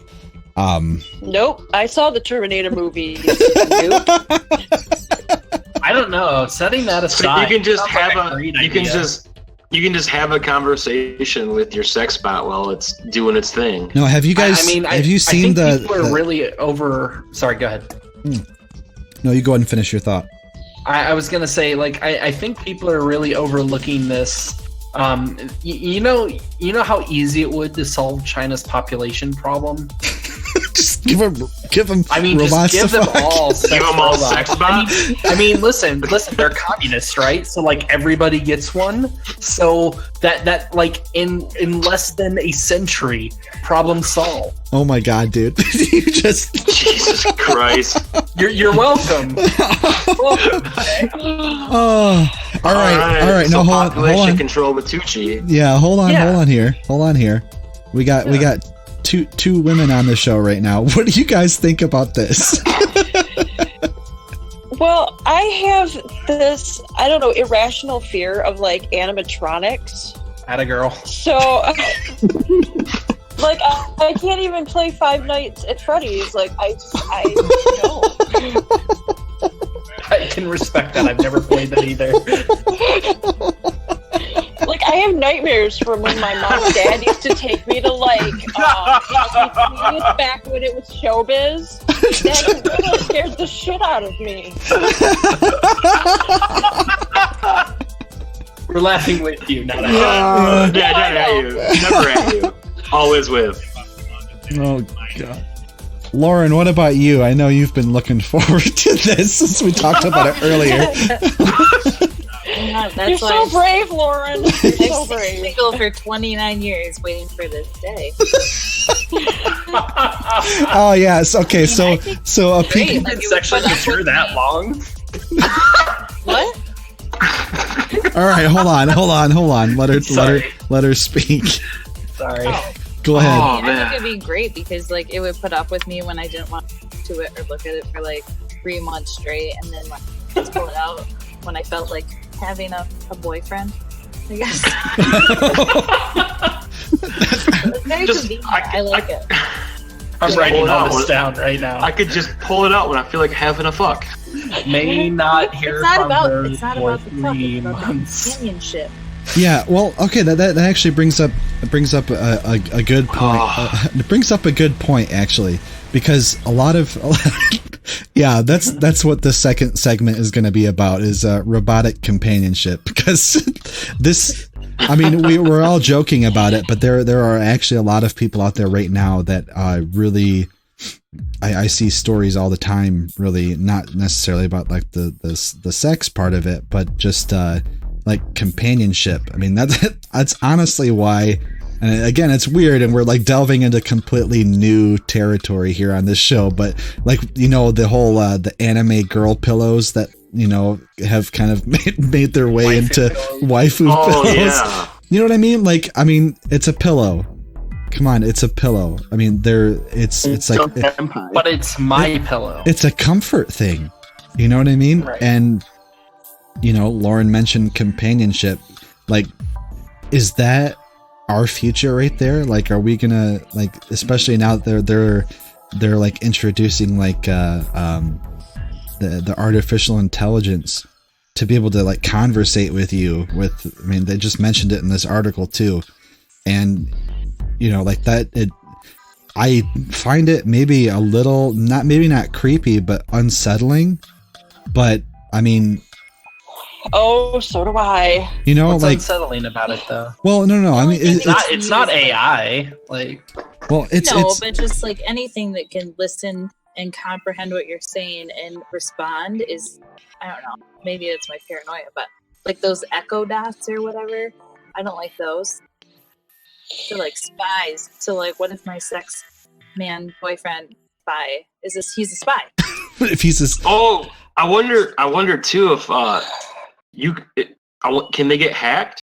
M: Nope, I saw the Terminator movie. Nope.
I: I don't know. Setting that aside,
N: you can just have a conversation with your sex bot while it's doing its thing.
A: No, have you guys? Have you seen
I: I think people are really over. Sorry, go ahead.
A: No, you go ahead and finish your thought.
I: I was gonna say, like, I think people are really overlooking this. You know how easy it would to solve China's population problem.
A: Just give them.
I: I mean,
A: robots
I: just give them all sex
N: Give them all
I: robots.
N: sex bots?
I: I mean, listen, they're communists, right? So like everybody gets one. So that like in less than a century, problem solved.
A: Oh my god, dude! You just
N: Jesus Christ.
I: You're welcome.
A: Oh, all right.
N: So
A: No, hold on.
N: Control Matucci.
A: Yeah, hold on here. We got two women on the show right now. What do you guys think about this?
M: Well, I have this, I don't know, irrational fear of like animatronics.
I: Atta girl.
M: So, like, I can't even play Five Nights at Freddy's. Like, I don't.
I: I can respect that. I've never played that either.
M: Like, I have nightmares from when my mom and dad used to take me to, like, back when it was showbiz. That really scared the shit out of me.
I: We're laughing with you, not at
N: Never at you. Always with.
A: Oh, God. Lauren, what about you? I know you've been looking forward to this since we talked about it earlier.
L: Yeah,
M: You're so brave, Lauren. You're so brave.
L: Single for 29 years waiting for this day.
A: Oh yes, okay. So a peek.
I: Section mature that long?
L: What?
A: All right, hold on. Let her speak.
I: Sorry.
A: Go ahead.
L: I think it'd be great because like it would put up with me when I didn't want to it or look at it for like 3 months straight, and then like just pull it out when I felt like having a boyfriend, I guess. It's very convenient. I like it.
I: I'm writing all this down right now.
N: I could just pull it out when I feel like having a fuck.
I: May not hear
L: It's not
I: from
L: about
I: her
L: the fuck,
I: for
L: it's
I: 3
L: about the
I: months.
L: companionship.
A: Yeah, well, okay, that actually brings up a good point. It brings up a good point actually, because a lot of yeah, that's what the second segment is going to be about, is robotic companionship, because this, I mean, we're all joking about it, but there are actually a lot of people out there right now that really, I see stories all the time, really not necessarily about like the sex part of it, but just like companionship. I mean, that's honestly why. And again, it's weird, and we're like delving into completely new territory here on this show. But like, you know, the whole the anime girl pillows that, you know, have kind of made their way into waifu pillows.
N: Yeah.
A: You know what I mean? Like, I mean, it's a pillow. Come on, it's a pillow. I mean, it's like,
I: but it's my pillow.
A: It's a comfort thing. You know what I mean?
I: Right.
A: And you know, Lauren mentioned companionship. Like, our future right there? Like, are we gonna, like, especially now that they're like introducing like the artificial intelligence to be able to like conversate with you with, I mean, they just mentioned it in this article too. And, you know, like that, I find it maybe a little, maybe not creepy, but unsettling. But I mean,
M: oh, so do I.
A: You know,
I: what's
A: like
I: unsettling about it though?
A: Well, no. I mean,
I: it's not AI. Like,
A: well, it's
L: but just like anything that can listen and comprehend what you're saying and respond is, I don't know. Maybe it's my paranoia, but like those echo dots or whatever, I don't like those. They're like spies. So like, what if my sex man boyfriend spy he's a spy?
A: If he's a
N: I wonder too if can they get hacked?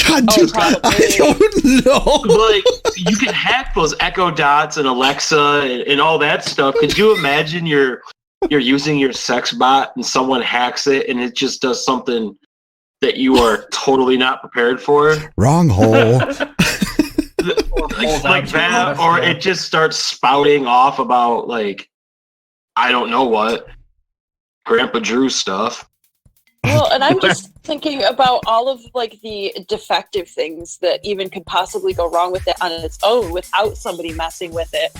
A: God, dude, I don't know.
N: Like, you can hack those Echo Dots and Alexa and all that stuff. Could you imagine you're using your sex bot and someone hacks it and it just does something that you are totally not prepared for?
A: Wrong hole.
N: like that, or it just starts spouting off about, like, I don't know what, Grandpa Drew stuff.
M: Well, and I'm just thinking about all of like the defective things that even could possibly go wrong with it on its own without somebody messing with it.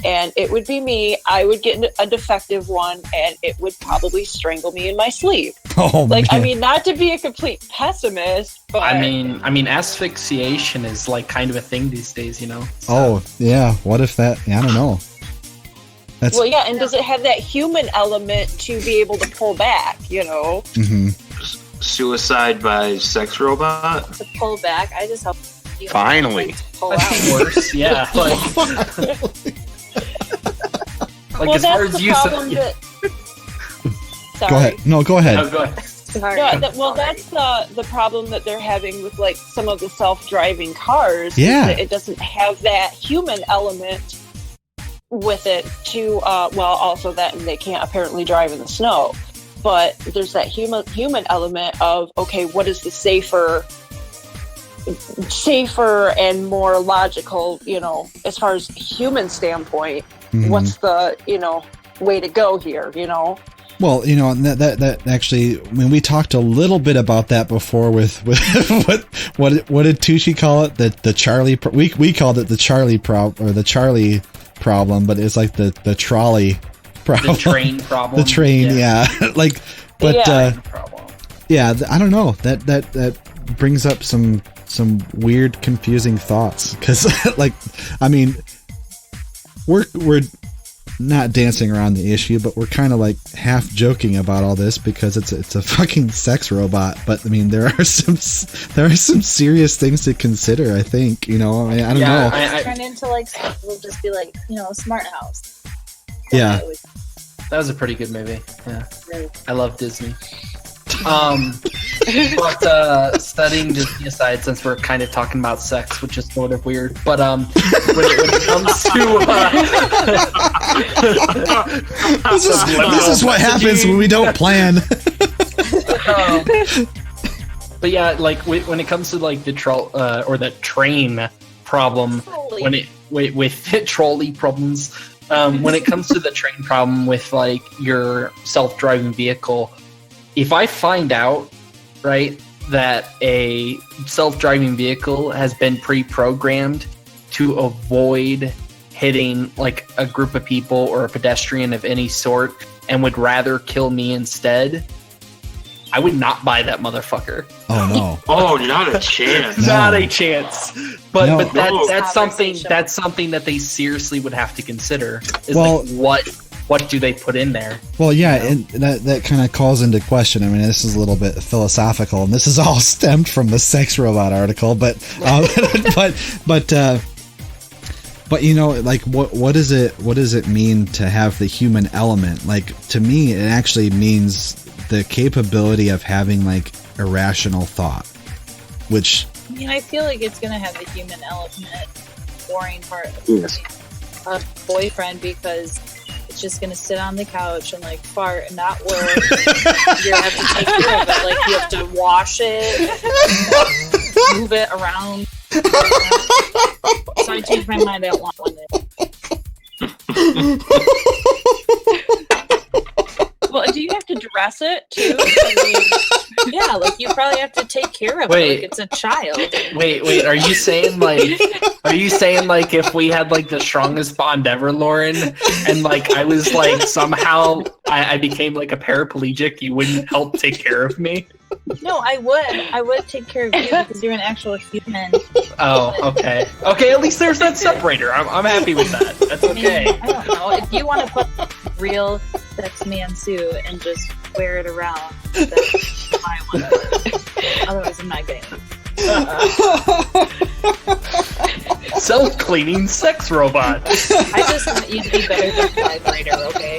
M: And it would be me. I would get a defective one, and it would probably strangle me in my sleep.
A: Oh,
M: like,
A: man.
M: I mean, not to be a complete pessimist, but
I: I mean, asphyxiation is like kind of a thing these days, you know.
A: Oh yeah, what if that? I don't know.
M: Well, yeah, and does it have that human element to be able to pull back? You know.
A: Mm-hmm.
N: Suicide by sex robot.
L: To pull back, I just hope.
J: Finally.
L: Pull out.
I: Worse, yeah. Like,
M: well,
I: as far
M: that's
I: as
M: the
I: you
M: problem
I: said.
M: Sorry.
A: Go ahead. No, go ahead.
I: No, go ahead.
L: Sorry.
M: No, well, that's the problem that they're having with like some of the self-driving cars.
A: Yeah.
M: Is that it doesn't have that human element with it to also that they can't apparently drive in the snow, but there's that human element of, okay, what is the safer and more logical, you know, as far as human standpoint, what's the, you know, way to go here, you know?
A: Well, you know, that actually, I mean, we talked a little bit about that before with what did Tucci call it? The Charlie, we called it the Charlie problem, but it's like the trolley problem.
I: The train problem.
A: The train, yeah. Like, but yeah, I don't know. That brings up some weird, confusing thoughts, because like, I mean, we're not dancing around the issue, but we're kind of like half joking about all this because it's a fucking sex robot. But I mean, there are some serious things to consider, I think, you know. I mean, I don't know.
L: Turn into like, we'll just be like, you know, a smart house.
A: Yeah.
I: That was a pretty good movie. Yeah. I love Disney. But studying Disney aside, since we're kind of talking about sex, which is sort of weird, but when it comes to
A: this is what happens when we don't plan.
I: But yeah, like when it comes to like the train problem, with trolley problems, when it comes to the train problem with like your self-driving vehicle, if I find out, right, that a self-driving vehicle has been pre-programmed to avoid hitting like a group of people or a pedestrian of any sort and would rather kill me instead, I would not buy that motherfucker.
A: Oh no!
N: Oh, not a chance!
I: Not a chance. But
A: No.
I: but that's something that they seriously would have to consider. Is
A: Well-
I: like what do they put in there?
A: Well, yeah, and that kind of calls into question. I mean, this is a little bit philosophical, and this is all stemmed from the sex robot article. But but you know, like what does it mean to have the human element? Like, to me, it actually means the capability of having like irrational thought, which,
L: I mean, I feel like it's gonna have the human element, boring part of a boyfriend, because it's just gonna sit on the couch and like fart and not work. You have to take care of it. Like, you have to wash it, move it around. So I changed my mind. I don't want one.
M: Well, do you have to dress it too? I mean,
L: yeah, like you probably have to take care of it like it's a child.
I: Wait, are you saying like if we had like the strongest bond ever, Lauren, and like I was like somehow I became like a paraplegic, you wouldn't help take care of me?
L: No, I would take care of you because you're an actual human.
I: Oh, okay. Okay, at least there's that separator. I'm happy with that. That's okay.
L: I don't know. If you want to put real sex man suit and just wear it around, that's my one. Otherwise, I'm not getting it.
I: Self-cleaning sex robot.
L: I just want you to be better than a vibrator, okay?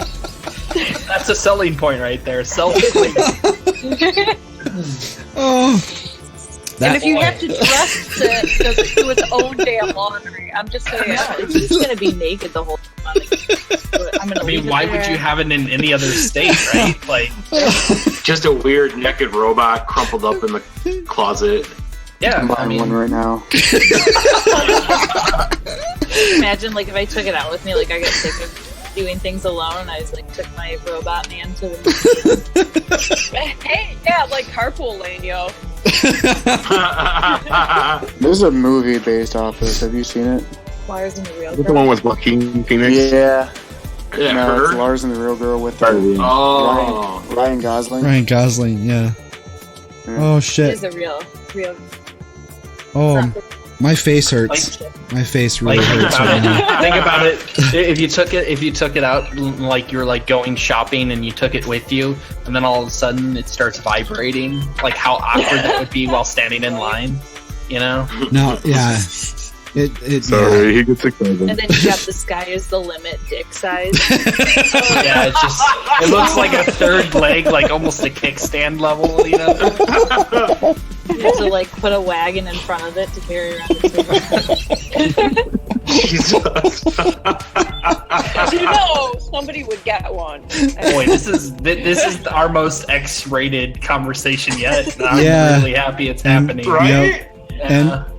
I: That's a selling point right there. Self-cleaning.
A: Oh.
M: And if you have to dress it, does it do its own damn laundry? I'm just saying.
L: It's just gonna be naked the whole time.
I: I mean, why would you have it in any other state, right? Like,
N: just a weird naked robot crumpled up in the closet.
I: Yeah,
K: I'm buying one right now.
L: Imagine, like, if I took it out with me, like, I got sick of doing things alone. I was like, took my robot man to the.
M: Hey, yeah, like carpooling, yo.
K: There's a movie based off this. Have you seen it?
L: Lars and the Real
J: Is it
L: Girl.
J: the one with Joaquin Phoenix?
K: Yeah.
N: Yeah,
K: No,
N: her?
K: it's Lars and the Real Girl with
N: Oh.
K: Ryan Gosling.
A: Ryan Gosling, yeah. Oh
L: It
A: shit.
L: is a real.
A: Oh, my face hurts. My face really
I: Like,
A: hurts right now.
I: think about it. If you took it out, like you're like going shopping and you took it with you, and then all of a sudden it starts vibrating, like how awkward that would be while standing in line, you know?
A: No, yeah. It
J: Sorry, he gets excited.
L: And then you got the sky is the limit dick size.
I: Yeah, it looks like a third leg, like almost a kickstand level, you know?
L: You have to like put a wagon in front of it to carry around the
M: You know, somebody would get one.
I: Boy, this is our most X-rated conversation yet. I'm
A: Yeah.
I: really happy it's happening.
A: Yep.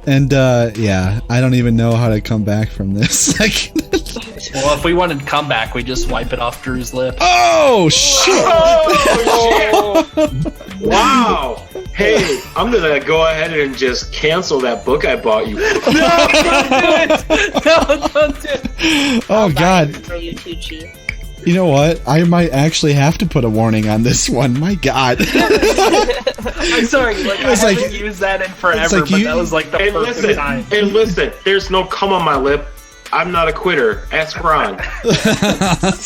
A: And yeah, I don't even know how to come back from this. Like,
I: Well, if we wanted to come back, we just wipe it off Drew's lip.
A: oh shit!
N: Oh, shit. Wow. Hey, I'm gonna go ahead and just cancel that book I bought you.
I: No, don't do it.
A: Oh god!
L: for you too, Chief.
A: You know what? I might actually have to put a warning on this one. My god!
I: I'm sorry, like I
A: It's like-
I: haven't used that in forever,
A: like
I: but
A: you-
I: that was like the
N: And
I: perfect time.
N: listen, there's no cum on my lip. I'm not a quitter. Ask Ron.
J: It's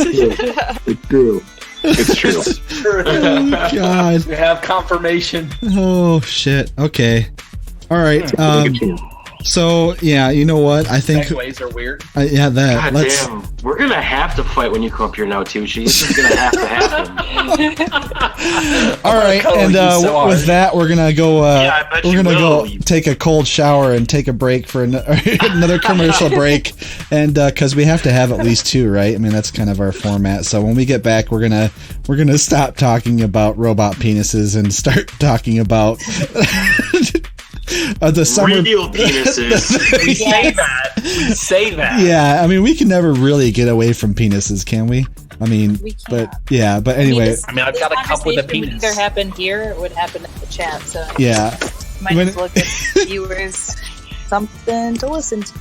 J: true. It's true.
A: God!
I: We have confirmation.
A: Oh shit! Okay. All right. So yeah, you know what? I think.
I: Segways are weird.
A: Yeah, that.
N: God
A: Let's.
N: damn, we're gonna have to fight when you come up here now, Tucci. This is gonna have to happen.
A: All right,
I: color
A: and
I: you so hard.
A: with that, we're gonna go.
N: Yeah, I bet
A: We're
N: you
A: gonna
N: will.
A: go take a cold shower and take a break for another commercial break, and because we have to have at least two, right? I mean, that's kind of our format. So when we get back, we're gonna stop talking about robot penises and start talking about the summer.
N: Real penises.
I: We say that. We say that.
A: Yeah, I mean, we can never really get away from penises, can we? I mean,
L: We
A: but yeah, but anyway,
I: I mean, I've got a cup with a
L: Conversation would
I: penis.
L: either happen here or it would happen in the chat. So
A: yeah,
L: might
A: When-
L: as well give viewers something to listen to.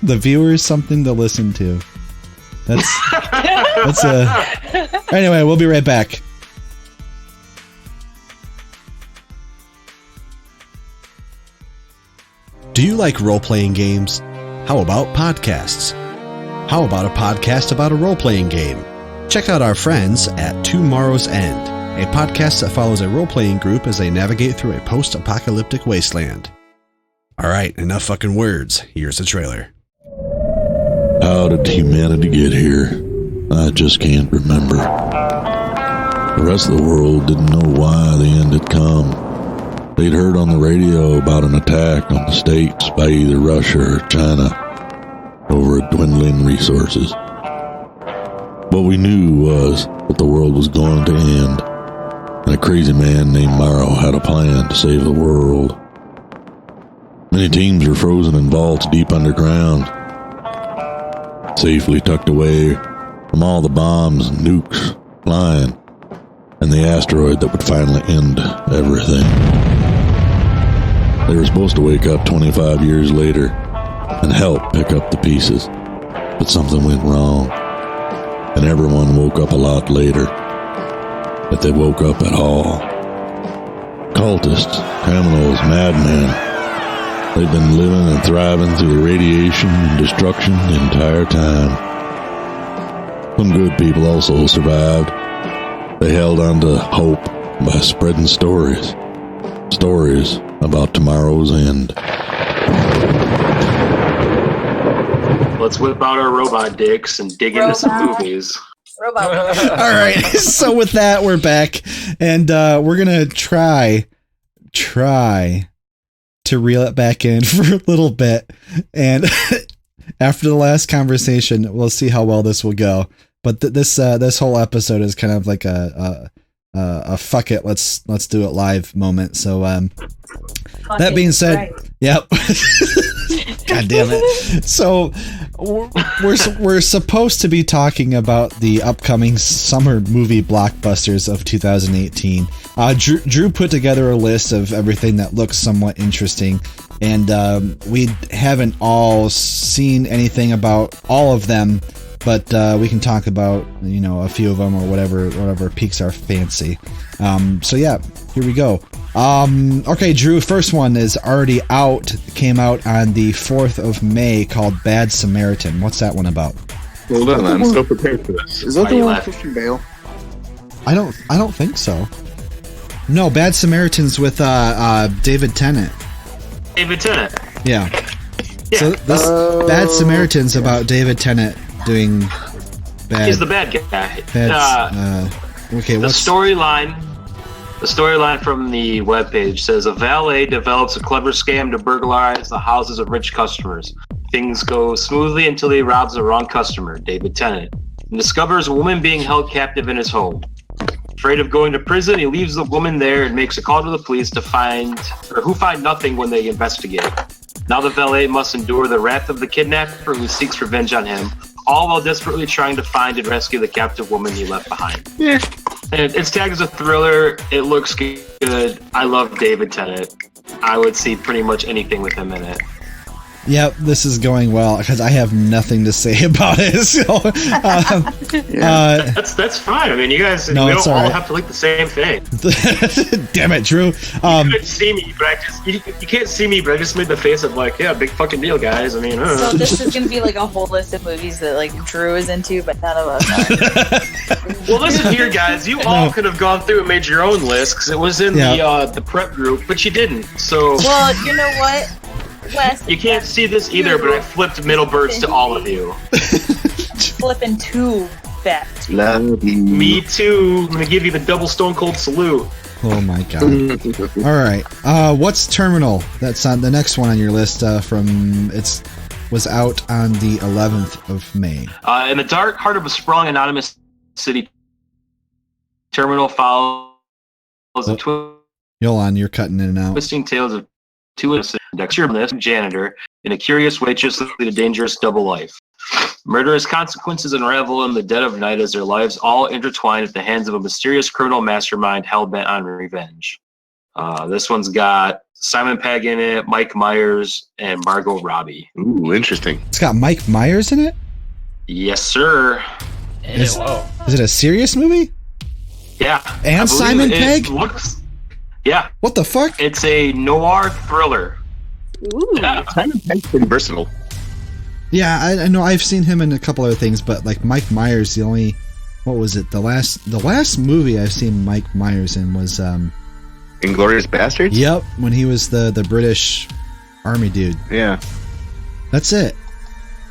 A: the viewers something to listen to. That's anyway, we'll be right back. Do you like role-playing games? How about podcasts? How about a podcast about a role-playing game? Check out our friends at Tomorrow's End, a podcast that follows a role-playing group as they navigate through a post-apocalyptic wasteland. Alright, enough fucking words. Here's the trailer.
P: How did humanity get here? I just can't remember. The rest of the world didn't know why the end had come. They'd heard on the radio about an attack on the states by either Russia or China over dwindling resources. What we knew was that the world was going to end, and a crazy man named Morrow had a plan to save the world. Many teams were frozen in vaults deep underground, safely tucked away from all the bombs and nukes flying, and the asteroid that would finally end everything. They were supposed to wake up 25 years later and help pick up the pieces, but something went wrong, and everyone woke up a lot later, if they woke up at all. Cultists, criminals, madmen, they've been living and thriving through the radiation and destruction the entire time. Some good people also survived. They held on to hope by spreading stories. Stories about tomorrow's end.
N: Let's whip out our robot dicks and dig into some movies.
L: Robot.
A: All right. So with that, we're back, and we're gonna try to reel it back in for a little bit, and after the last conversation, we'll see how well this will go. But this whole episode is kind of like a fuck it, let's do it live moment. So that being said, right. Yep. God damn it. So we're supposed to be talking about the upcoming summer movie blockbusters of 2018. Drew put together a list of everything that looks somewhat interesting, and we haven't all seen anything about all of them, but we can talk about, you know, a few of them or whatever piques our fancy. So yeah, here we go. Okay, Drew, first one is already out. Came out on the 4th of May, called Bad Samaritan. What's that one about?
J: Hold on, I'm so prepared for this.
K: Is that the one with Christian Bale?
A: I don't think so. No, Bad Samaritan's with David Tennant.
N: David Tennant.
A: Yeah. So this Bad Samaritan's about David Tennant doing bad.
N: He's the bad guy.
A: Okay,
N: the storyline. The storyline from the webpage says a valet develops a clever scam to burglarize the houses of rich customers. Things go smoothly until he robs the wrong customer, David Tennant, and discovers a woman being held captive in his home. Afraid of going to prison, he leaves the woman there and makes a call to the police who find nothing when they investigate. Now the valet must endure the wrath of the kidnapper who seeks revenge on him, all while desperately trying to find and rescue the captive woman he left behind. Yeah. And it's tagged as a thriller. It looks good. I love David Tennant. I would see pretty much anything with him in it.
A: Yep, this is going well because I have nothing to say about it. So,
N: that's fine. I mean, you guys, we don't all have to like the same thing.
A: Damn it, Drew.
N: You can't see me, but you can't see me, but I just made the face of like, yeah, big fucking deal, guys. I mean,
L: so this is gonna be like a whole list of movies that like Drew is into, but none of us are.
N: Well, listen here, guys. You all could have gone through and made your own list because it was in the prep group, but you didn't. So,
L: well, you know what? Wes,
N: you can't see this either, but I flipped middle-birds to all of you.
L: Flipping too fast.
N: Me too. I'm gonna give you the double Stone Cold salute.
A: Oh my god. All right. What's Terminal? That's on the next one on your list. Was out on the 11th of May.
N: In the dark heart of a sprawling anonymous city, Terminal follows a
A: Yolan, you're cutting in and out.
N: Twisting tales of two innocent janitor and a curious waitress lead a dangerous double life. Murderous consequences unravel in the dead of night as their lives all intertwine at the hands of a mysterious criminal mastermind hell-bent on revenge. This one's got Simon Pegg in it, Mike Myers, and Margot Robbie.
J: Ooh, interesting.
A: It's got Mike Myers in it?
N: Yes, sir.
A: Is it a serious movie?
N: Yeah.
A: And Simon Pegg?
N: Yeah.
A: What the fuck?
N: It's a noir thriller.
L: Ooh.
N: Yeah.
J: Simon Pegg's pretty versatile.
A: Yeah, I know I've seen him in a couple other things, but like Mike Myers, what was it? The last movie I've seen Mike Myers in was
J: Inglourious Basterds?
A: Yep, when he was the British army dude.
J: Yeah.
A: That's it.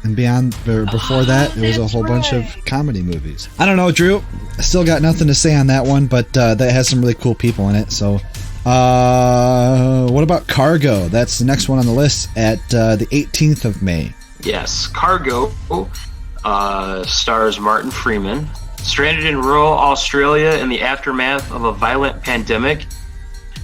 A: And before that, it was a whole bunch of comedy movies. I don't know, Drew. I still got nothing to say on that one, but that has some really cool people in it. So, what about Cargo? That's the next one on the list at the 18th of May.
N: Yes, Cargo stars Martin Freeman. Stranded in rural Australia in the aftermath of a violent pandemic,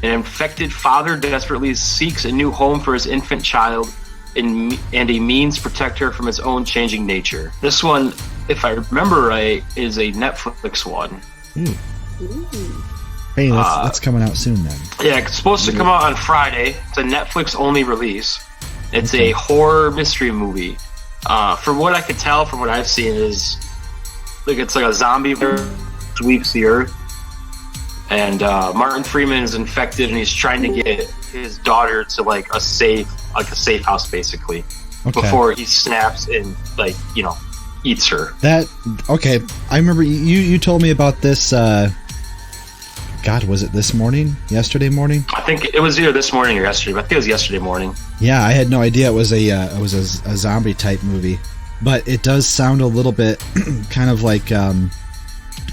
N: An infected father desperately seeks a new home for his infant child and a means to protect her from his own changing nature. This one, if I remember right, is a Netflix one.
A: Hey, that's coming out soon then.
N: Yeah, it's supposed to come out on Friday. It's a Netflix-only release. It's a horror mystery movie. From what I could tell, from what I've seen, is it's like a zombie virus sweeps the earth, and Martin Freeman is infected, and he's trying to get his daughter to like a safe house, basically, before he snaps and eats her.
A: Okay. I remember you told me about this. God, was it this morning? Yesterday morning?
N: I think it was either this morning or yesterday, but I think it was yesterday morning.
A: Yeah, I had no idea it was a zombie type movie, but it does sound a little bit kind of like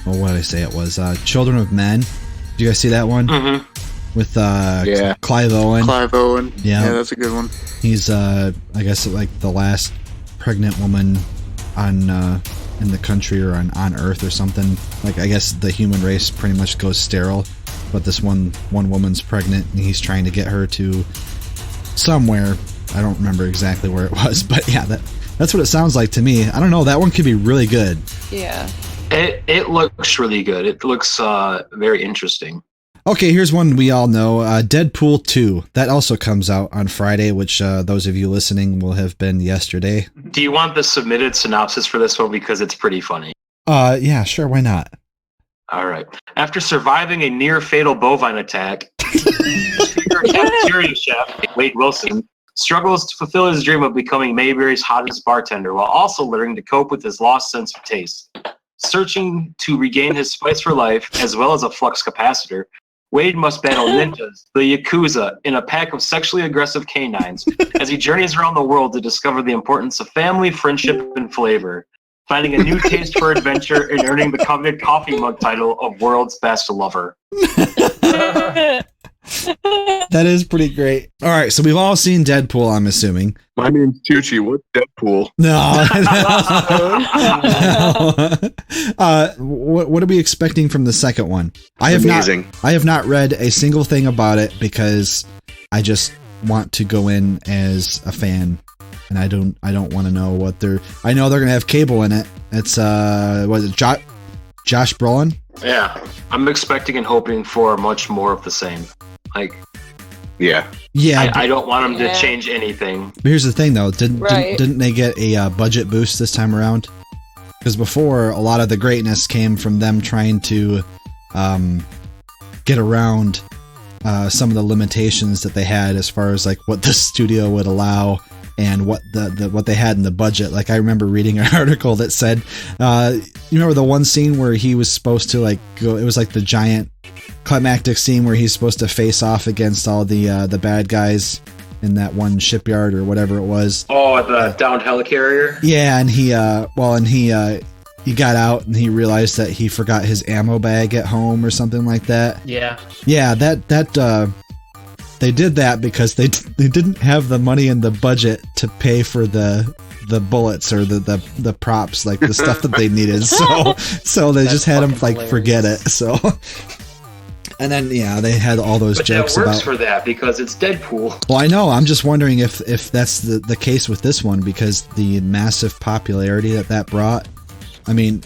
A: what did I say it was? Children of Men. Did you guys see that one? Mm-hmm. With Clive Owen.
K: Clive Owen.
A: Yeah,
K: that's a good one.
A: He's I guess like the last pregnant woman on in the country or on Earth or something. Like, I guess the human race pretty much goes sterile, but this one woman's pregnant and he's trying to get her to somewhere. I don't remember exactly where it was, but yeah, that's what it sounds like to me. I don't know, that one could be really good.
M: Yeah.
N: It looks really good. It looks very interesting.
A: Okay, here's one we all know. Deadpool 2. That also comes out on Friday, which those of you listening will have been yesterday.
N: Do you want the submitted synopsis for this one? Because it's pretty funny.
A: Yeah, sure, why not?
N: All right. After surviving a near-fatal bovine attack, cafeteria chef Wade Wilson struggles to fulfill his dream of becoming Mayberry's hottest bartender while also learning to cope with his lost sense of taste. Searching to regain his spice for life, as well as a flux capacitor, Wade must battle ninjas, the Yakuza, in a pack of sexually aggressive canines as he journeys around the world to discover the importance of family, friendship, and flavor, finding a new taste for adventure and earning the coveted coffee mug title of World's Best Lover.
A: That is pretty great. All right, so we've all seen Deadpool, I'm assuming.
J: My name's Tucci. What's Deadpool?
A: No. What are we expecting from the second one? I have not read a single thing about it because I just want to go in as a fan, and I don't want to know what I know they're gonna have Cable in it. It's was it Josh Brolin?
N: Yeah, I'm expecting and hoping for much more of the same.
J: Yeah.
N: I don't want them to change anything.
A: But here's the thing, though. Didn't they get a budget boost this time around? Because before, a lot of the greatness came from them trying to get around some of the limitations that they had as far as like what the studio would allow and what what they had in the budget. Like, I remember reading an article that said, you remember the one scene where he was supposed to like go? It was like the giant climactic scene where he's supposed to face off against all the bad guys in that one shipyard or whatever it was.
N: Oh, the downed helicarrier.
A: Yeah, and he got out and he realized that he forgot his ammo bag at home or something like that.
I: Yeah.
A: Yeah, that they did that because they didn't have the money in the budget to pay for the bullets or the props, like the stuff that they needed. So they just had him like hilarious. Forget it. So. And then, yeah, they had all those jokes about...
N: But that works for that, because it's Deadpool.
A: Well, I know. I'm just wondering if that's the case with this one, because the massive popularity that brought. I mean...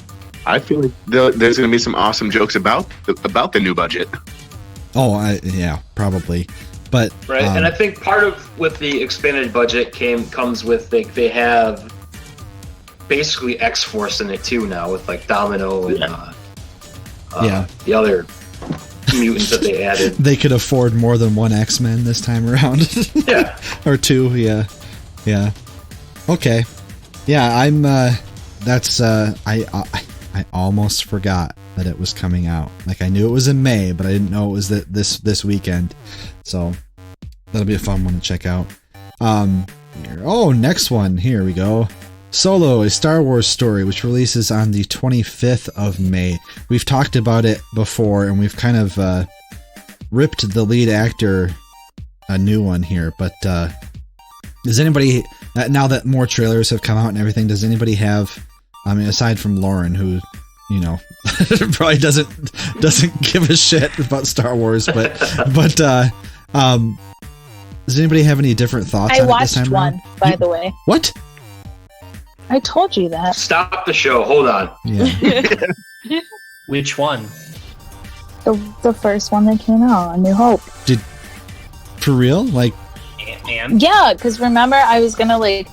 J: I feel like there's going to be some awesome jokes about the new budget.
A: Oh, yeah, probably. But
N: right, and I think part of with the expanded budget comes with they have basically X-Force in it, too, now, with, like, Domino and the other... mutants that they added. They
A: could afford more than one X-Men this time around.
N: Yeah.
A: Or two, yeah. Okay. Yeah, I'm that's I almost forgot that it was coming out. Like, I knew it was in May, but I didn't know it was this weekend. So that'll be a fun one to check out. Next one. Here we go. Solo, a Star Wars story, which releases on the 25th of May. We've talked about it before, and we've kind of ripped the lead actor a new one here. But does anybody, now that more trailers have come out and everything, does anybody have, I mean, aside from Lauren, who, you know, probably doesn't doesn't give a shit about Star Wars, but does anybody have any different thoughts
L: I
A: on it this time
L: watched one,
A: around?
L: by the way.
A: What?
L: I told you that.
N: Stop the show. Hold on.
A: Yeah.
I: Which one?
L: The first one that came out, A New Hope.
A: For real? Like,
I: Ant-Man?
L: Yeah, because remember I was gonna like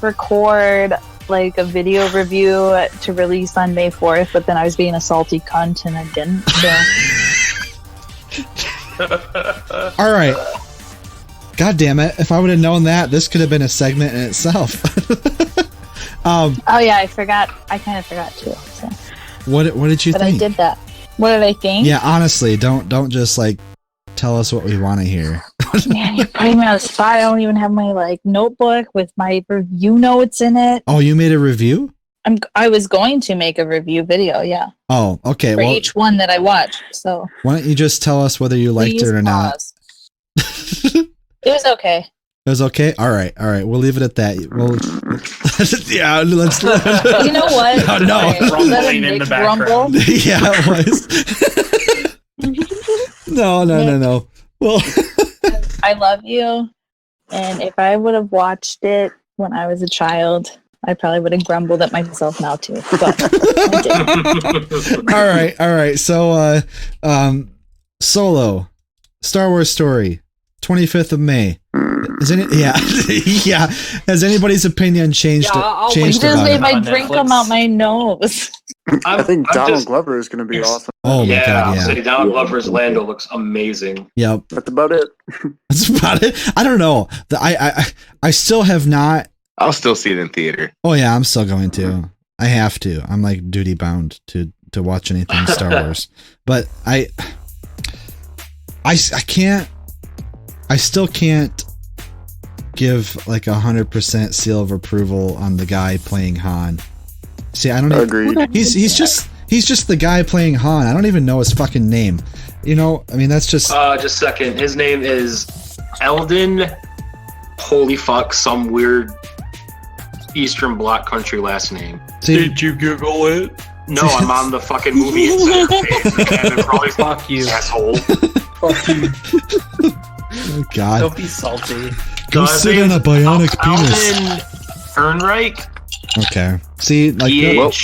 L: record like a video review to release on May 4th, but then I was being a salty cunt and I didn't. So.
A: all right. God damn it! If I would have known that, this could have been a segment in itself.
L: Oh yeah, I forgot. I kind of forgot too. So.
A: What did you
L: But
A: think?
L: I did that. What did I think?
A: Yeah, honestly, don't just like tell us what we want to hear.
L: Man, you're putting me on the spot. I don't even have my like notebook with my review notes in it.
A: Oh, you made a review?
L: I was going to make a review video, yeah,
A: Oh, okay.
L: for
A: Well,
L: each one that I watched. So
A: why don't you just tell us whether you liked
L: please
A: it or not?
L: pause. It was okay.
A: It was okay. All right. We'll leave it at that. We'll, yeah, let's.
L: You know what?
A: Oh, no.
L: Okay,
I: Rumbling in the background.
A: Yeah, it was. No. Well,
L: I love you, and if I would have watched it when I was a child, I probably would have grumbled at myself now too. But I didn't.
A: all right. So, Solo, Star Wars Story, 25th of May. Yeah. Has anybody's opinion changed?
L: You
A: Changed
L: just
A: about
L: made
A: it?
L: my drink come out my nose.
K: I think
N: I'm
K: Donald
N: just-
K: Glover is going to be awesome.
A: Oh my
N: yeah,
A: god!
N: I'll
A: Yeah.
N: say Donald Glover's Lando looks amazing.
A: Yep.
K: That's about it.
A: That's about it. I don't know. I still have not.
J: I'll still see it in theater.
A: Oh yeah, I'm still going to. I have to. I'm like duty bound to watch anything Star Wars. But I can't. I still can't give like 100% seal of approval on the guy playing Han. See, I don't
K: Agreed.
A: He's just the guy playing Han. I don't even know his fucking name. You know, I mean, that's just.
N: Just a second. His name is Eldon. Holy fuck! Some weird Eastern Bloc country last name.
A: See,
N: Did you Google it? No, I'm on the fucking movie insider page. And probably
I: Fuck you.
N: asshole.
I: Fuck you.
A: Oh God.
I: Don't be salty.
A: Go
N: his
A: sit
N: name's
A: on a bionic penis.
N: Eldon Ehrenreich.
A: Okay. See, like,
N: Ehrenreich.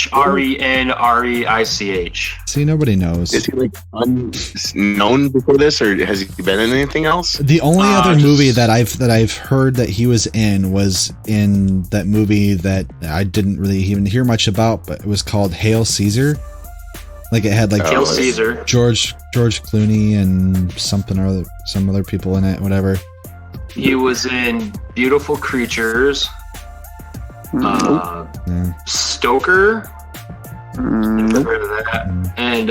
A: see, nobody knows.
J: Is he like unknown before this, or has he been in anything else?
A: The only other
N: just-
A: movie that I've heard that he was in that movie that I didn't really even hear much about, but it was called Hail Caesar. Like it had like
N: Hail Caesar.
A: George Clooney and some other people in it, whatever.
N: He was in Beautiful Creatures.
A: Yeah.
N: Stoker. Never heard of that. And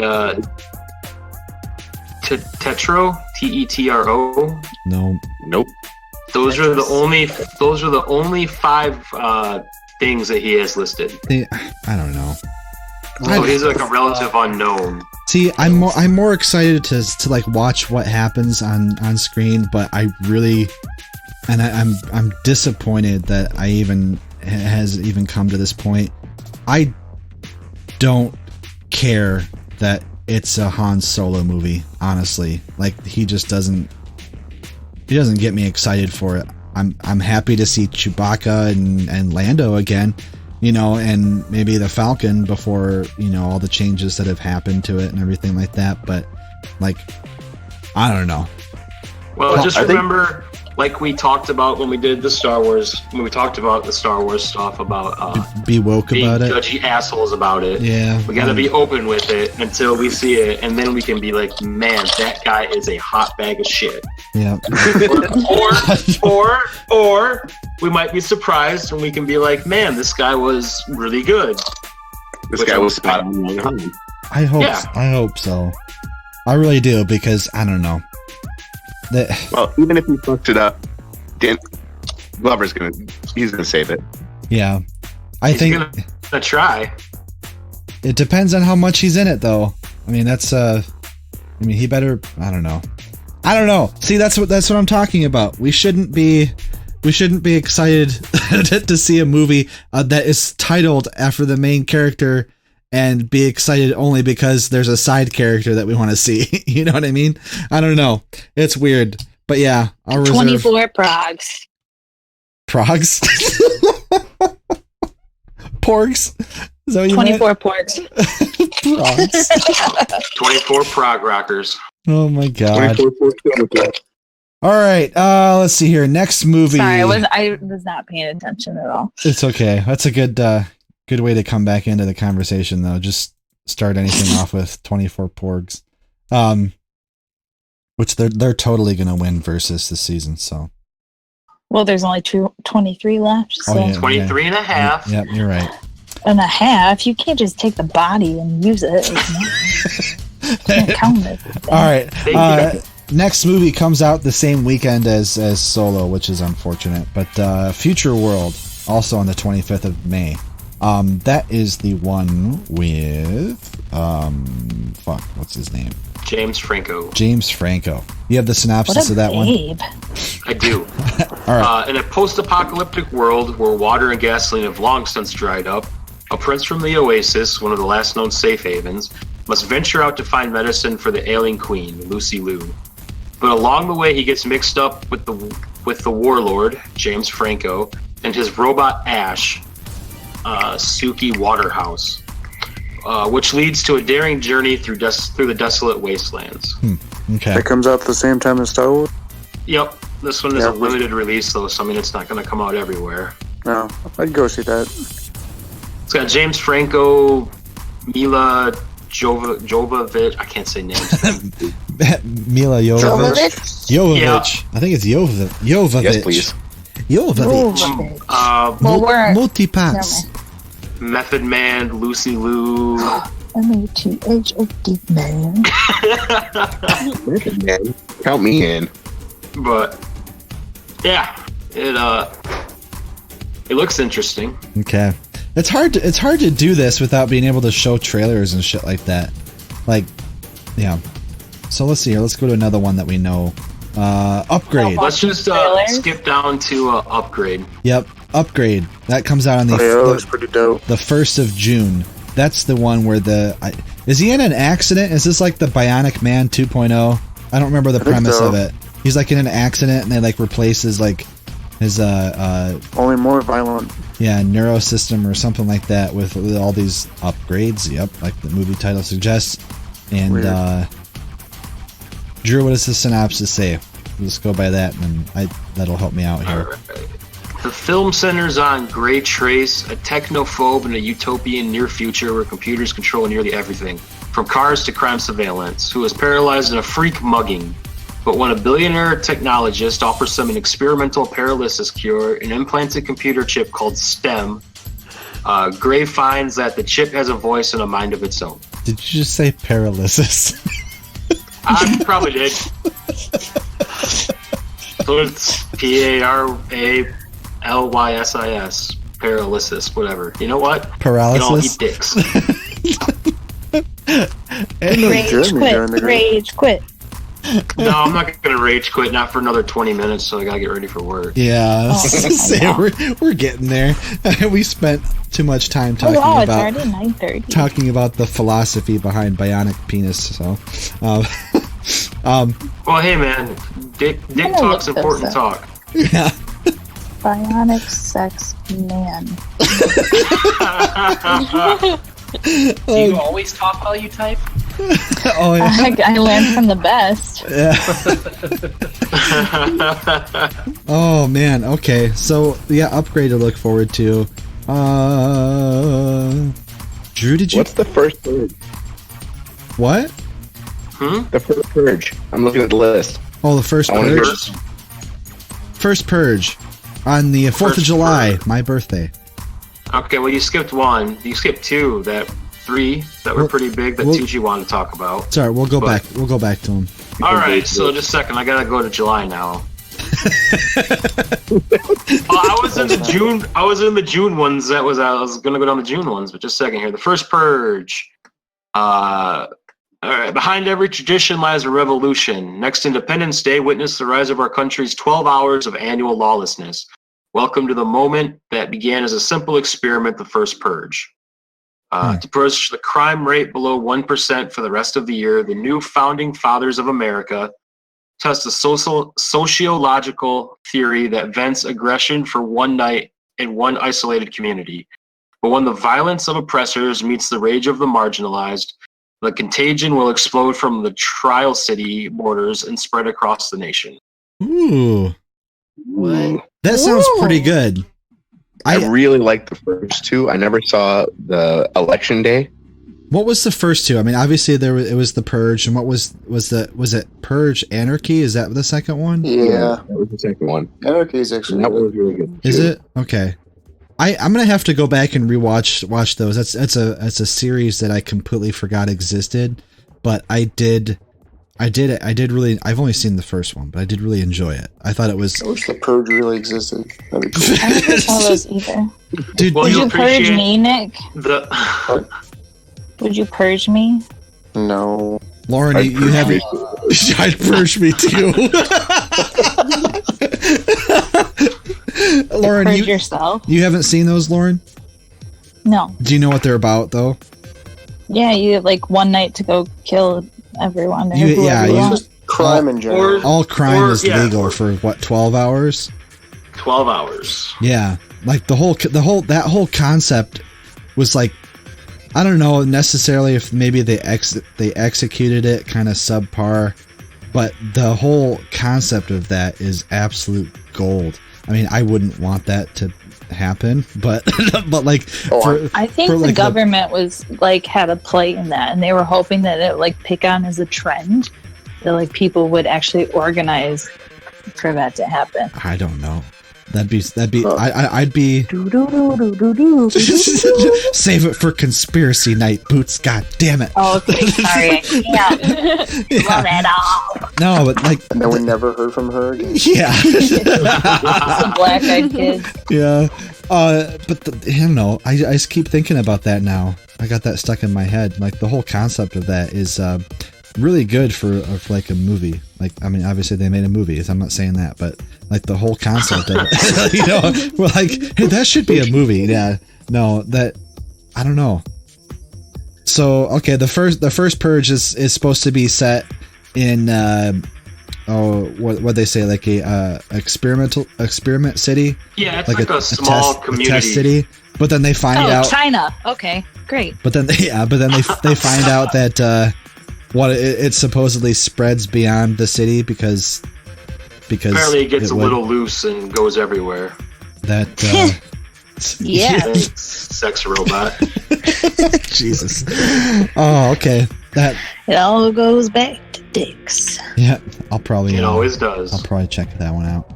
N: Tetro. Tetro.
A: No.
J: Nope.
N: Those are the only 5 things that he has listed.
A: I don't know.
N: So he's like a relative unknown.
A: See, I'm more excited to like watch what happens on screen, but I really, and I'm disappointed that I has even come to this point. I don't care that it's a Han Solo movie, honestly. Like he doesn't get me excited for it. I'm happy to see Chewbacca and Lando again, you know, and maybe the Falcon before, you know, all the changes that have happened to it and everything like that, but like I don't know.
N: Well, just remember, like we talked about when we did the Star Wars, when we talked about the Star Wars stuff about
A: be woke
N: being
A: about it.
N: judgy assholes about it.
A: Yeah.
N: We gotta be open with it until we see it, and then we can be like, man, that guy is a hot bag of shit.
A: Yeah.
N: or we might be surprised and we can be like, man, this guy was really good.
J: This guy was spot on.
A: I hope
N: Yeah.
A: I hope so. I really do, because I don't know.
J: Well, even if he fucked it up, Glover's he's gonna save it.
A: Yeah.
N: He's gonna try.
A: It depends on how much he's in it, though. I mean, he better. I don't know. See, that's what I'm talking about. We shouldn't be excited to see a movie that is titled after the main character and be excited only because there's a side character that we want to see. You know what I mean? I don't know. It's weird. But yeah, I'll reserve
L: 24 progs.
A: Progs? Porgs? Is that what you
L: 24
A: meant?
L: porgs.
A: Progs.
N: 24 prog rockers.
A: Oh my god. All right, let's see here. Next movie.
L: Sorry, I was not paying attention at all.
A: It's okay. That's a good way to come back into the conversation, though. Just start anything off with 24 porgs, which they're totally going to win versus this season. So,
L: well, there's only 23 left. So.
A: Oh, yeah,
N: 23 and a half.
A: Yep, you're right.
L: And a half. You can't just take the body and use it. Can't count it.
A: All right. Next movie comes out the same weekend as Solo, which is unfortunate. But Future World, also on the 25th of May. That is the one with what's his name?
N: James Franco.
A: James Franco. You have the synopsis of that
L: babe.
A: one?
N: I do.
A: All right.
N: In a post-apocalyptic world where water and gasoline have long since dried up, a prince from the Oasis, one of the last known safe havens, must venture out to find medicine for the ailing queen, Lucy Liu. But along the way, he gets mixed up with the warlord, James Franco, and his robot Ash, Suki Waterhouse, which leads to a daring journey through the desolate wastelands.
A: Okay.
K: It comes out at the same time as Star Wars?
N: Yep. This one is a limited release, though, so I mean, it's not going to come out everywhere.
K: No, I'd go see that.
N: It's got James Franco, Mila Jovovich. I can't say names.
A: Mila Jovovich. Jovovich.
N: Yeah.
A: I think it's Jovovich.
J: Yes, please.
A: Jovovich. Multipass.
N: Method Man, Lucy Liu.
L: M-A-T-H-O-D man.
J: Method Man. Count me in.
N: But yeah, it looks interesting.
A: Okay. It's hard to do this without being able to show trailers and shit like that. Like, yeah. So let's see here. Let's go to another one that we know. Upgrade.
N: Let's just skip down to Upgrade.
A: Yep, Upgrade. That comes out on
K: that looks pretty dope.
A: The 1st of June. That's the one where is he in an accident? Is this like the Bionic Man 2.0? I don't remember the premise of it. He's like in an accident and they like replace his
K: only more violent.
A: Yeah, neurosystem or something like that with all these upgrades. Yep, like the movie title suggests. And Drew, what does the synopsis say? Let's go by that, and that'll help me out here.
N: Right. The film centers on Gray Trace, a technophobe in a utopian near future where computers control nearly everything, from cars to crime surveillance, who is paralyzed in a freak mugging. But when a billionaire technologist offers him an experimental paralysis cure, an implanted computer chip called STEM, Gray finds that the chip has a voice and a mind of its own.
A: Did you just say paralysis?
N: I probably did. So it's P-A-R-A-L-Y-S-I-S. Paralysis, whatever. You know what?
A: Paralysis?
N: You can all eat dicks.
L: Rage quit.
N: No, I'm not going to rage quit, not for another 20 minutes, so I got to get ready for work.
A: Yeah, we're getting there. We spent too much time talking about
L: it's already 9:30.
A: Talking about the philosophy behind bionic penis. So,
N: well, hey man, dick talk's important talk.
A: Yeah.
L: Bionic sex man.
I: Do you always talk while you type?
A: Oh, yeah.
L: I learned from the best.
A: Yeah. Oh man. Okay. So yeah, Upgrade to look forward to. Drew, did you?
J: What's the first purge?
A: What?
J: The first purge. I'm looking at the list.
A: Oh, the first purge. First purge on the 4th of July, my birthday.
N: Okay, well you skipped one. You skipped two. Three that were pretty big that TG wanted to talk about.
A: Sorry, we'll go back. We'll go back to them.
N: All right, so just a second. I gotta go to July now. I was in the June ones. I was gonna go down the June ones, but just a second here. The first purge. All right. Behind every tradition lies a revolution. Next Independence Day witnessed the rise of our country's 12 hours of annual lawlessness. Welcome to the moment that began as a simple experiment, the first purge. To push the crime rate below 1% for the rest of the year, the new founding fathers of America test a sociological theory that vents aggression for one night in one isolated community. But when the violence of oppressors meets the rage of the marginalized, the contagion will explode from the trial city borders and spread across the nation.
A: Ooh.
I: What?
A: That sounds pretty good.
J: I really liked the first two. I never saw the Election Day.
A: What was the first two? I mean, obviously it was The Purge, and what was it Purge Anarchy? Is that the second one?
K: Yeah,
J: that was the second one.
K: Anarchy is actually
J: that was really good.
A: Is it? Okay. I'm gonna have to go back and watch those. That's a series that I completely forgot existed, but I did really. I've only seen the first one, but I did really enjoy it. I thought it was.
K: I wish the Purge really existed. That'd be cool.
L: I never saw those either.
A: Dude,
L: would you purge me, Nick? Would you purge me?
K: No.
A: Lauren, you haven't. I'd purge me too. Lauren,
L: purge yourself.
A: You haven't seen those, Lauren?
L: No.
A: Do you know what they're about, though?
L: Yeah, you have like one night to go kill everyone.
K: Just crime in general.
A: All crime is legal for what, 12 hours?
N: 12 hours.
A: Yeah, like that whole concept was like, I don't know necessarily if maybe they executed it kind of subpar, but the whole concept of that is absolute gold. I mean, I wouldn't want that to happen, but like,
L: I think the government was like had a play in that, and they were hoping that it like pick on as a trend, that like people would actually organize for that to happen.
A: I don't know. I'd be save it for conspiracy night, Boots. God damn it.
L: Oh, okay, sorry, I can't. Love it all.
A: No, but like,
K: and then we never heard from her again.
A: Yeah.
L: Some black-eyed kids.
A: Yeah. But I don't know. I just keep thinking about that now. I got that stuck in my head. Like the whole concept of that is really good for like a movie. Like, I mean, obviously they made a movie. I'm not saying that, but like the whole concept of it, you know, we're like, hey, that should be a movie. Yeah. No, that I don't know. So okay, the first Purge is supposed to be set in what they say, like a experiment city.
N: Yeah, it's like a small community.
A: A test city. But then they find out
L: China. Okay, great.
A: But then they find out that it supposedly spreads beyond the city because
N: apparently it gets a little loose and goes everywhere.
A: That
L: yeah.
N: Sex robot.
A: Jesus. Oh, okay. That
L: it all goes back to dicks.
A: Yeah, I'll probably.
N: It always does.
A: I'll probably check that one out.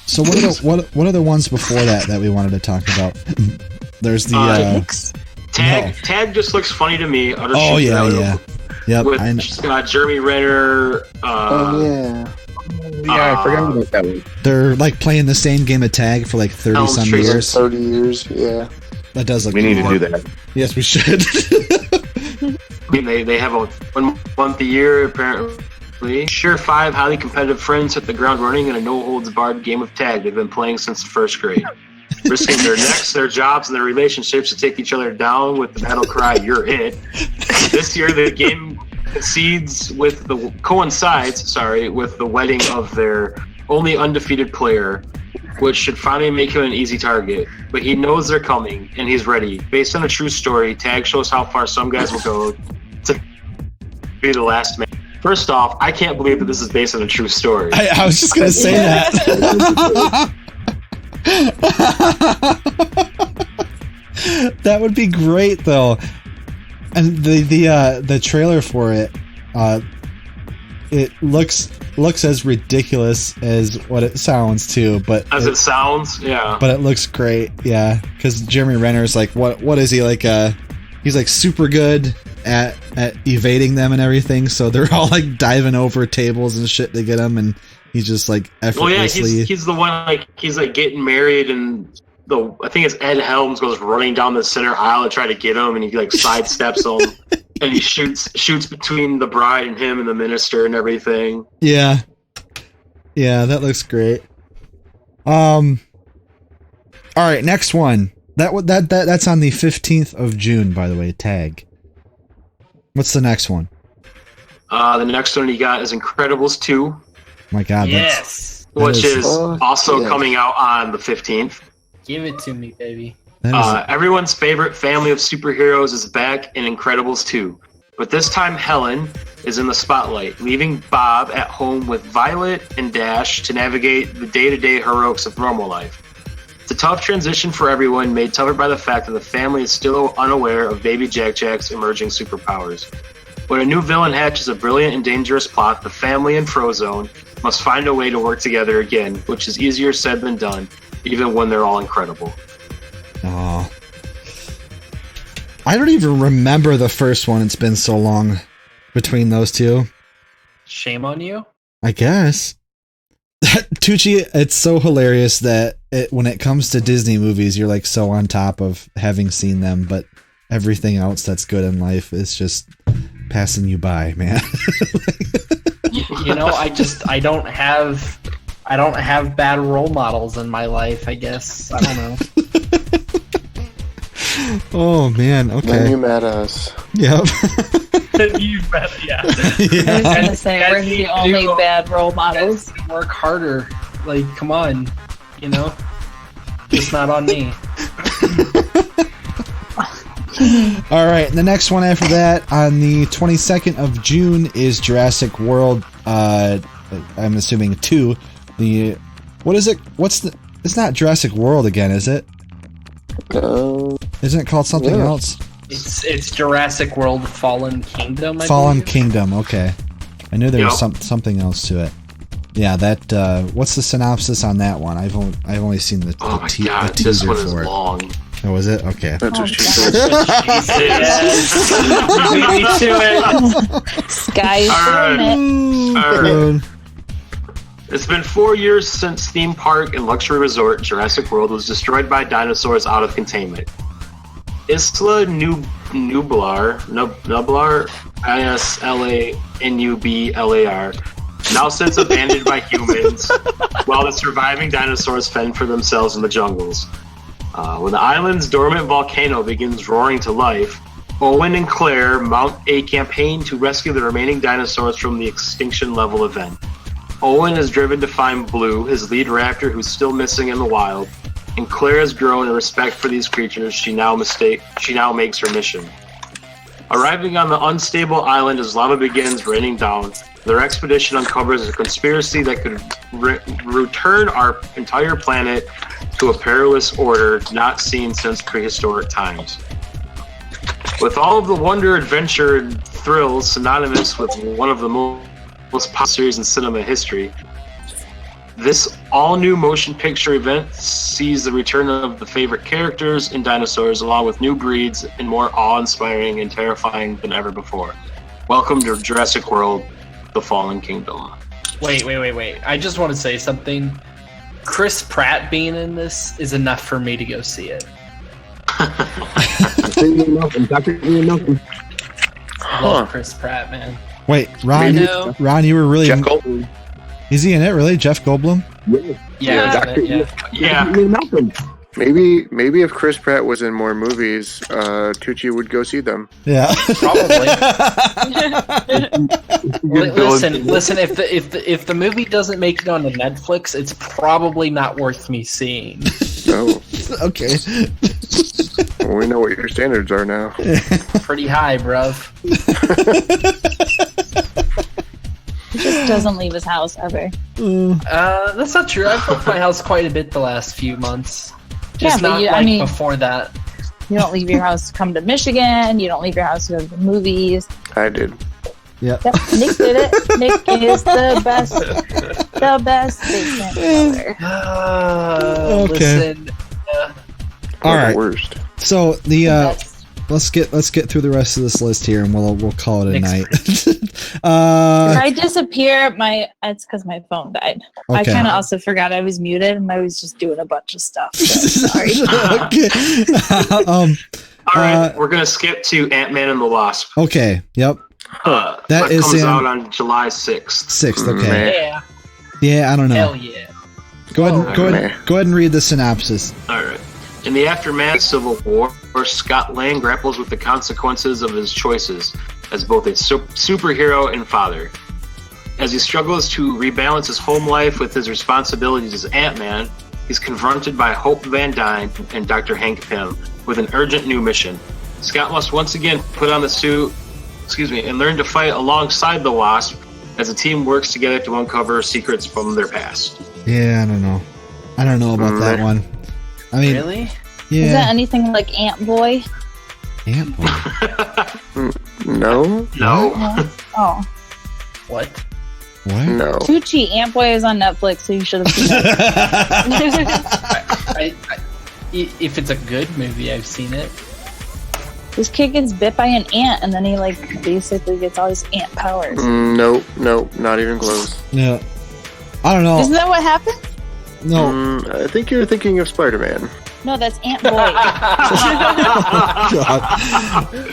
A: So what are the ones before that we wanted to talk about? There's the
N: Tag just looks funny to me.
A: Oh yeah. Yep.
N: With Jeremy Renner.
K: Yeah,
J: I forgot about that one.
A: They're like playing the same game of tag for like 30 some years.
K: 30 years, yeah.
A: That does look.
J: We need to do that.
A: Yes, we should.
N: I mean, they have a 1 month a year apparently. Sure, 5 highly competitive friends hit the ground running in a no-holds-barred game of tag they've been playing since the first grade. Risking their necks, their jobs, and their relationships to take each other down with the battle cry, "You're it." This year, the game coincides with the wedding of their only undefeated player, which should finally make him an easy target. But he knows they're coming, and he's ready. Based on a true story, Tag shows how far some guys will go to be the last man. First off, I can't believe that this is based on a true story.
A: I was just going to say that. That would be great, though. And the trailer for it, it looks as ridiculous as what it sounds too. But
N: it sounds, yeah.
A: But it looks great, yeah. Because Jeremy Renner's like, what is he like? He's like super good at evading them and everything. So they're all like diving over tables and shit to get him, and he's just like effortlessly.
N: Well, yeah, he's the one he's getting married, and I think it's Ed Helms goes running down the center aisle to try to get him, and he sidesteps him, and he shoots between the bride and him and the minister and everything.
A: Yeah, that looks great. All right, next one. That's on the 15th of June, by the way. Tag. What's the next one?
N: The next one you got is Incredibles 2.
A: My God.
I: Yes.
N: Which is also coming out on the 15th.
I: Give it to me, baby.
N: Everyone's favorite family of superheroes is back in Incredibles 2. But this time Helen is in the spotlight, leaving Bob at home with Violet and Dash to navigate the day-to-day heroics of normal life. It's a tough transition for everyone, made tougher by the fact that the family is still unaware of baby Jack-Jack's emerging superpowers. When a new villain hatches a brilliant and dangerous plot, the family and Frozone must find a way to work together again, which is easier said than done, even when they're all incredible.
A: Oh. I don't even remember the first one. It's been so long between those two.
I: Shame on you?
A: I guess. Tucci, it's so hilarious that when it comes to Disney movies, you're like so on top of having seen them, but everything else that's good in life is just passing you by, man.
I: I don't have bad role models in my life, I guess. I don't know.
A: Oh man, okay.
K: Then you met us.
A: Yep.
I: You bet, yeah.
L: I was gonna say we're the only bad role models.
I: Work harder. Like, come on. It's not on me.
A: All right, the next one after that, on the 22nd of June, is Jurassic World. I'm assuming 2. What is it? It's not Jurassic World again, is it? Isn't it called something else?
I: It's Jurassic World Fallen Kingdom.
A: Fallen Kingdom. Okay, I knew there was something else to it. Yeah, that. What's the synopsis on that one? I've only seen the teaser
N: this one is
A: for it.
N: long.
A: Oh, was it? Okay.
K: That's what she said.
I: Me to it.
L: Sky's
N: All
L: limit.
N: right. It's been 4 years since theme park and luxury resort Jurassic World was destroyed by dinosaurs out of containment. Isla Nublar, Islanublar, now sits abandoned by humans, while the surviving dinosaurs fend for themselves in the jungles. When the island's dormant volcano begins roaring to life, Owen and Claire mount a campaign to rescue the remaining dinosaurs from the extinction level event. Owen is driven to find Blue, his lead raptor who's still missing in the wild, and Claire has grown in respect for these creatures she now makes her mission. Arriving on the unstable island as lava begins raining down, their expedition uncovers a conspiracy that could return our entire planet to a perilous order not seen since prehistoric times. With all of the wonder, adventure, and thrills synonymous with one of the most popular series in cinema history, this all-new motion picture event sees the return of the favorite characters and dinosaurs along with new breeds and more awe-inspiring and terrifying than ever before. Welcome to Jurassic World, The Fallen Kingdom.
I: Wait. I just want to say something. Chris Pratt being in this is enough for me to go see it. Love Chris Pratt, man.
A: Wait, Ron, you were really...
J: Jeff Goldblum.
A: Is he in it, really? Jeff Goldblum?
I: Yeah.
J: Malcolm.
K: Maybe if Chris Pratt was in more movies, Tucci would go see them.
A: Yeah,
I: probably. Listen. If the movie doesn't make it onto Netflix, it's probably not worth me seeing.
K: No.
A: Okay.
K: Well, we know what your standards are now.
I: Pretty high, bruv.
L: He just doesn't leave his house ever.
I: That's not true. I've left my house quite a bit the last few months. Just not before that.
L: You don't leave your house to come to Michigan. You don't leave your house to go to the movies.
K: I did.
A: Yep.
L: Nick did it. Nick is the best basement ever.
A: Okay.
I: Listen.
A: All right.
K: The worst.
A: So let's get through the rest of this list here, and we'll call it a night.
L: If I disappear, it's because my phone died.
A: Okay.
L: I kind of also forgot I was muted, and I was just doing a bunch of stuff. So sorry.
A: Okay.
N: All right, we're gonna skip to Ant-Man and the Wasp.
A: Okay. Yep.
N: That comes out on July 6th.
A: 6th. Okay.
I: Yeah.
A: Yeah, I don't know.
I: Hell yeah.
A: Go ahead and read the synopsis.
N: All right. In the aftermath of Civil War, Scott Lang grapples with the consequences of his choices as both a superhero and father. As he struggles to rebalance his home life with his responsibilities as Ant-Man, he's confronted by Hope Van Dyne and Dr. Hank Pym with an urgent new mission. Scott must once again put on the suit, and learn to fight alongside the Wasp as the team works together to uncover secrets from their past.
A: Yeah, I don't know. I don't know about that one. I mean,
I: really?
A: Yeah.
L: Is that anything like Ant Boy?
A: Ant Boy?
K: No.
L: Oh.
I: What?
A: What?
K: No.
L: Tucci, Ant Boy is on Netflix, so you should have seen it.
I: If it's a good movie, I've seen it.
L: This kid gets bit by an ant, and then he like basically gets all his ant powers.
K: Nope, not even close.
A: Yeah. I don't know.
L: Isn't that what happened?
A: No.
K: I think you're thinking of Spider-Man.
L: No, that's Ant Boy.
A: God.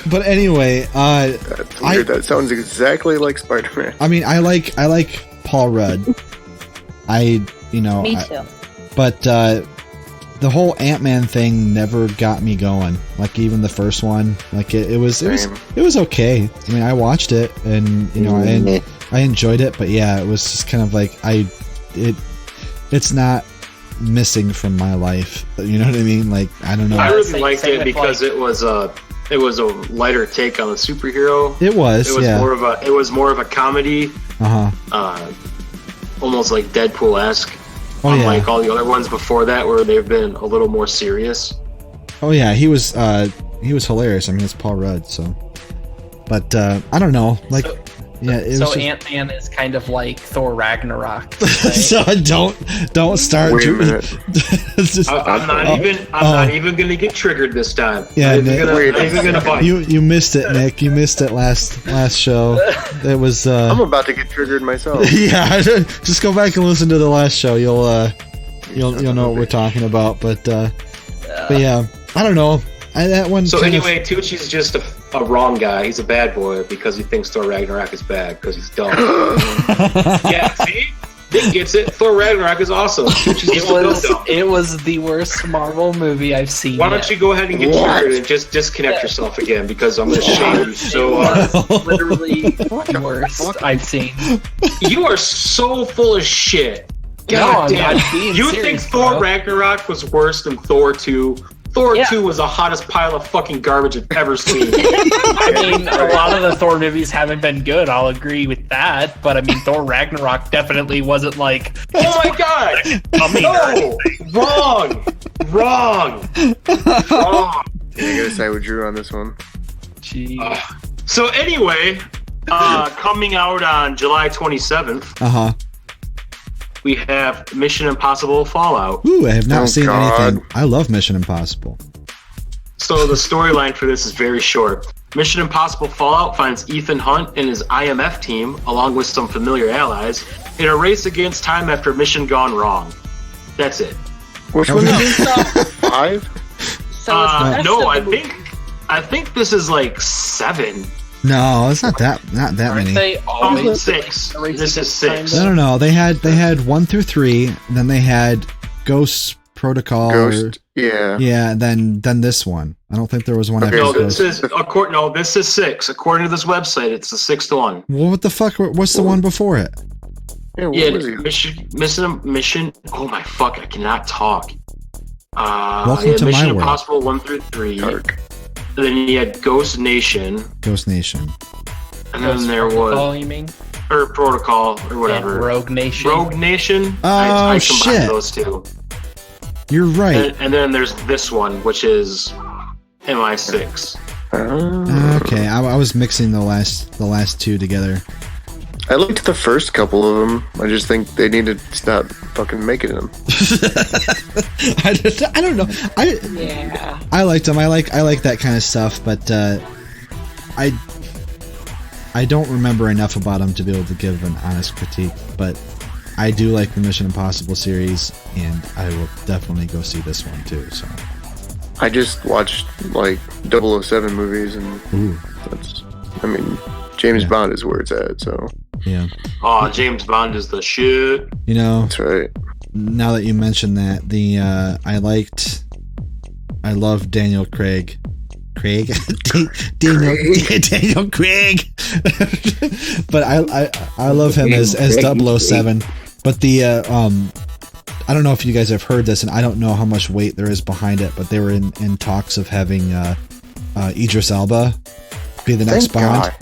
A: But anyway,
K: that's weird. That sounds exactly like Spider-Man.
A: I mean, I like Paul Rudd.
L: Me too.
A: But the whole Ant-Man thing never got me going. Like even the first one, like it was okay. I mean, I watched it and I enjoyed it, but yeah, it was just kind of like it's not missing from my life. You know what I mean? Like I don't know.
N: I really liked it because it was a lighter take on a superhero.
A: It was
N: more of a comedy. Almost like Deadpool-esque. Unlike all the other ones before that, where they've been a little more serious.
A: Oh yeah, he was hilarious. I mean, it's Paul Rudd, so. But I don't know, like,
I: Ant-Man is kind of like Thor Ragnarok. Right?
A: So don't start.
K: Wait a minute.
N: I'm not even gonna get triggered this time.
A: Yeah,
N: I'm even gonna bite.
A: You missed it, Nick. You missed it last show. It was.
K: I'm about to get triggered myself.
A: Yeah, just go back and listen to the last show. You'll know what we're talking about. But yeah, I don't know. That one.
N: So anyway, Tucci's just a wrong guy. He's a bad boy because he thinks Thor Ragnarok is bad because he's dumb. Yeah, see? Nick gets it. Thor Ragnarok is awesome.
I: It was the worst Marvel movie I've seen.
N: Why don't you go ahead and get triggered and just disconnect yourself again because I'm going to shame you so hard.
I: Literally the worst I've seen.
N: You are so full of shit.
I: God damn.
N: You think Thor Ragnarok was worse than Thor 2? Thor 2 was the hottest pile of fucking garbage I've ever seen.
I: I mean, a lot of the Thor movies haven't been good. I'll agree with that. But I mean, Thor Ragnarok definitely wasn't like,
N: oh my god! No! Wrong!
K: I gotta side with Drew on this one.
I: Jeez.
N: So anyway, coming out on July 27th, we have Mission Impossible Fallout.
A: Ooh, I have not seen anything. I love Mission Impossible.
N: So the storyline for this is very short. Mission Impossible Fallout finds Ethan Hunt and his IMF team, along with some familiar allies, in a race against time after a mission gone wrong. That's it.
K: Which one is this? 5?
N: No, I think this is like 7.
A: No, it's not that many.
I: They always
N: 6. This is 6.
A: No. They had 1 through 3. Then they had Ghost Protocol.
K: Yeah.
A: Then this one. I don't think there was one after.
N: No, this is 6. According to this website, it's the 6th one.
A: Well, what the fuck? What's the one before it?
N: Yeah, Mission. Oh my fuck! I cannot talk.
A: Welcome to
N: Mission
A: my world.
N: Impossible 1 through 3. Then you had Ghost Nation. And then there was
I: Protocol, you mean?
N: Or Protocol or whatever.
I: Yeah, Rogue Nation.
N: I combined
A: shit.
N: those two.
A: You're right.
N: And then there's this one, which is MI6.
A: Okay, I was mixing the last two together.
K: I liked the first couple of them. I just think they need to stop fucking making them.
A: I don't know. I liked them. I like that kind of stuff, but I don't remember enough about them to be able to give an honest critique. But I do like the Mission Impossible series, and I will definitely go see this one too. So
K: I just watched like 007 movies, and James Bond is where it's at. So
A: yeah.
N: Oh, James Bond is the shit.
A: You know,
K: that's right.
A: Now that you mention that, I liked I love Daniel Craig. Daniel Craig. But I love him as 007. But the I don't know if you guys have heard this, and I don't know how much weight there is behind it, but they were in talks of having Idris Elba be the next Bond. God.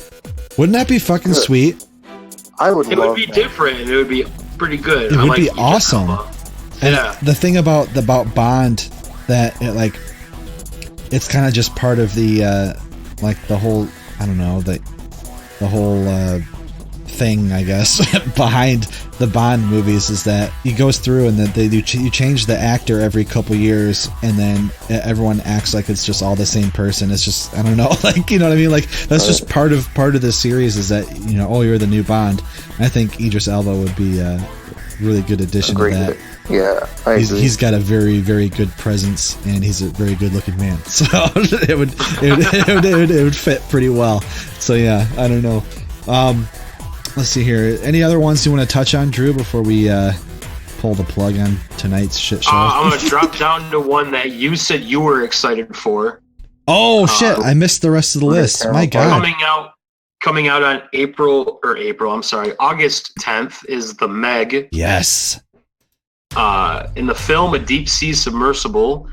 A: Wouldn't that be fucking sweet?
K: I would.
N: It would be different, and it would be pretty good.
A: It would be awesome. And
N: yeah.
A: The thing about Bond that it's kind of just part of the like the whole, I don't know, the whole thing, I guess, behind the Bond movies is that he goes through and that you change the actor every couple years, and then everyone acts like it's just all the same person. It's just, I don't know, like, you know what I mean? Like, that's just part of the series is that, you know, oh, you're the new Bond. I think Idris Elba would be a really good addition to that.
K: Yeah,
A: he's got a very, very good presence, and he's a very good looking man. So it would fit pretty well. So yeah, I don't know. Let's see here. Any other ones you want to touch on, Drew, before we pull the plug on tonight's shit show?
N: I'm going to drop down to one that you said you were excited for.
A: Oh, shit. I missed the rest of the list. My God.
N: Coming out on August 10th is The Meg.
A: Yes.
N: In the film, a deep-sea submersible,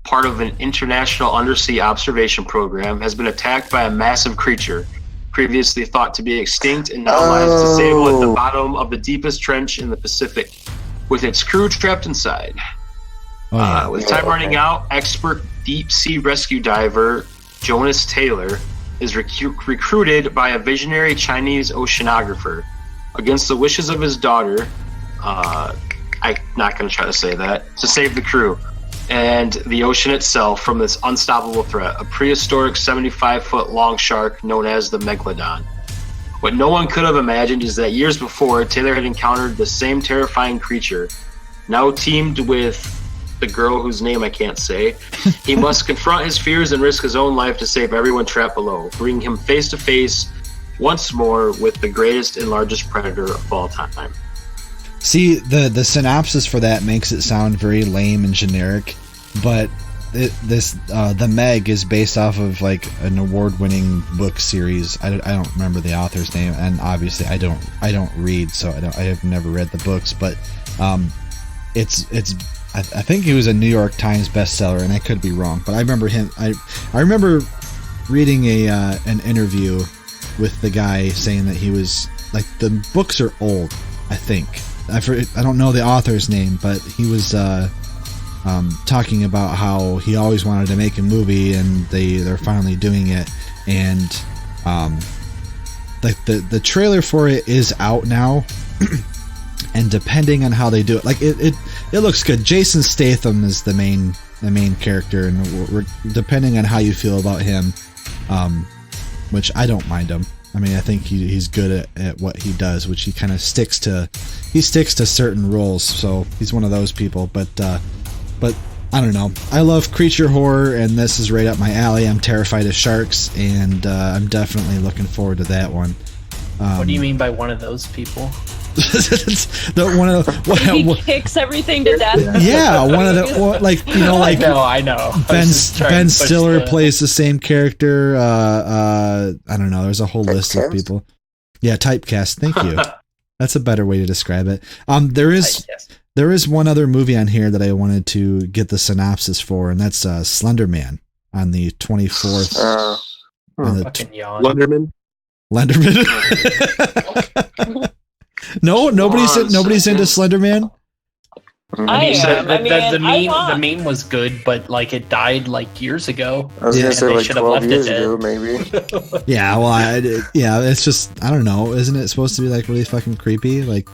N: part of an international undersea observation program, has been attacked by a massive creature previously thought to be extinct and now lies disabled at the bottom of the deepest trench in the Pacific, with its crew trapped inside. With time running out, expert deep-sea rescue diver Jonas Taylor is recruited by a visionary Chinese oceanographer against the wishes of his daughter. I'm not going to try to say that. To save the crew and the ocean itself from this unstoppable threat, a prehistoric 75-foot long shark known as the Megalodon. What no one could have imagined is that years before, Taylor had encountered the same terrifying creature. Now teamed with the girl whose name I can't say, he must confront his fears and risk his own life to save everyone trapped below, bringing him face to face once more with the greatest and largest predator of all time.
A: See, the synopsis for that makes it sound very lame and generic, but the Meg is based off of like an award-winning book series. I don't remember the author's name, and obviously I don't read, so I have never read the books. But I think he was a New York Times bestseller, and I could be wrong, but I remember him. I remember reading an interview with the guy saying that he was like, the books are old. I think I don't know the author's name, but he was talking about how he always wanted to make a movie, and they're finally doing it, and like the trailer for it is out now. And depending on how they do it, like it looks good. Jason Statham is the main character, and we're depending on how you feel about him, which I don't mind him. I mean, I think he's good at what he does, which he kind of sticks to certain roles. So he's one of those people. But I don't know. I love creature horror, and this is right up my alley. I'm terrified of sharks, and I'm definitely looking forward to that one.
I: What do you mean by one of those people?
M: He kicks everything to death.
A: Yeah, one of the like
I: I know.
A: Ben Stiller plays the same character. I don't know. There's a whole list of people. Yeah, typecast. Thank you. That's a better way to describe it. There is one other movie on here that I wanted to get the synopsis for, and that's Slender Man on the 24th. Lenderman. No, nobody's into Slender Man.
I: The meme was good, but like it died like years ago.
K: I was gonna say like 12 years ago, maybe.
A: Yeah, well, it's just, I don't know. Isn't it supposed to be like really fucking creepy? Like,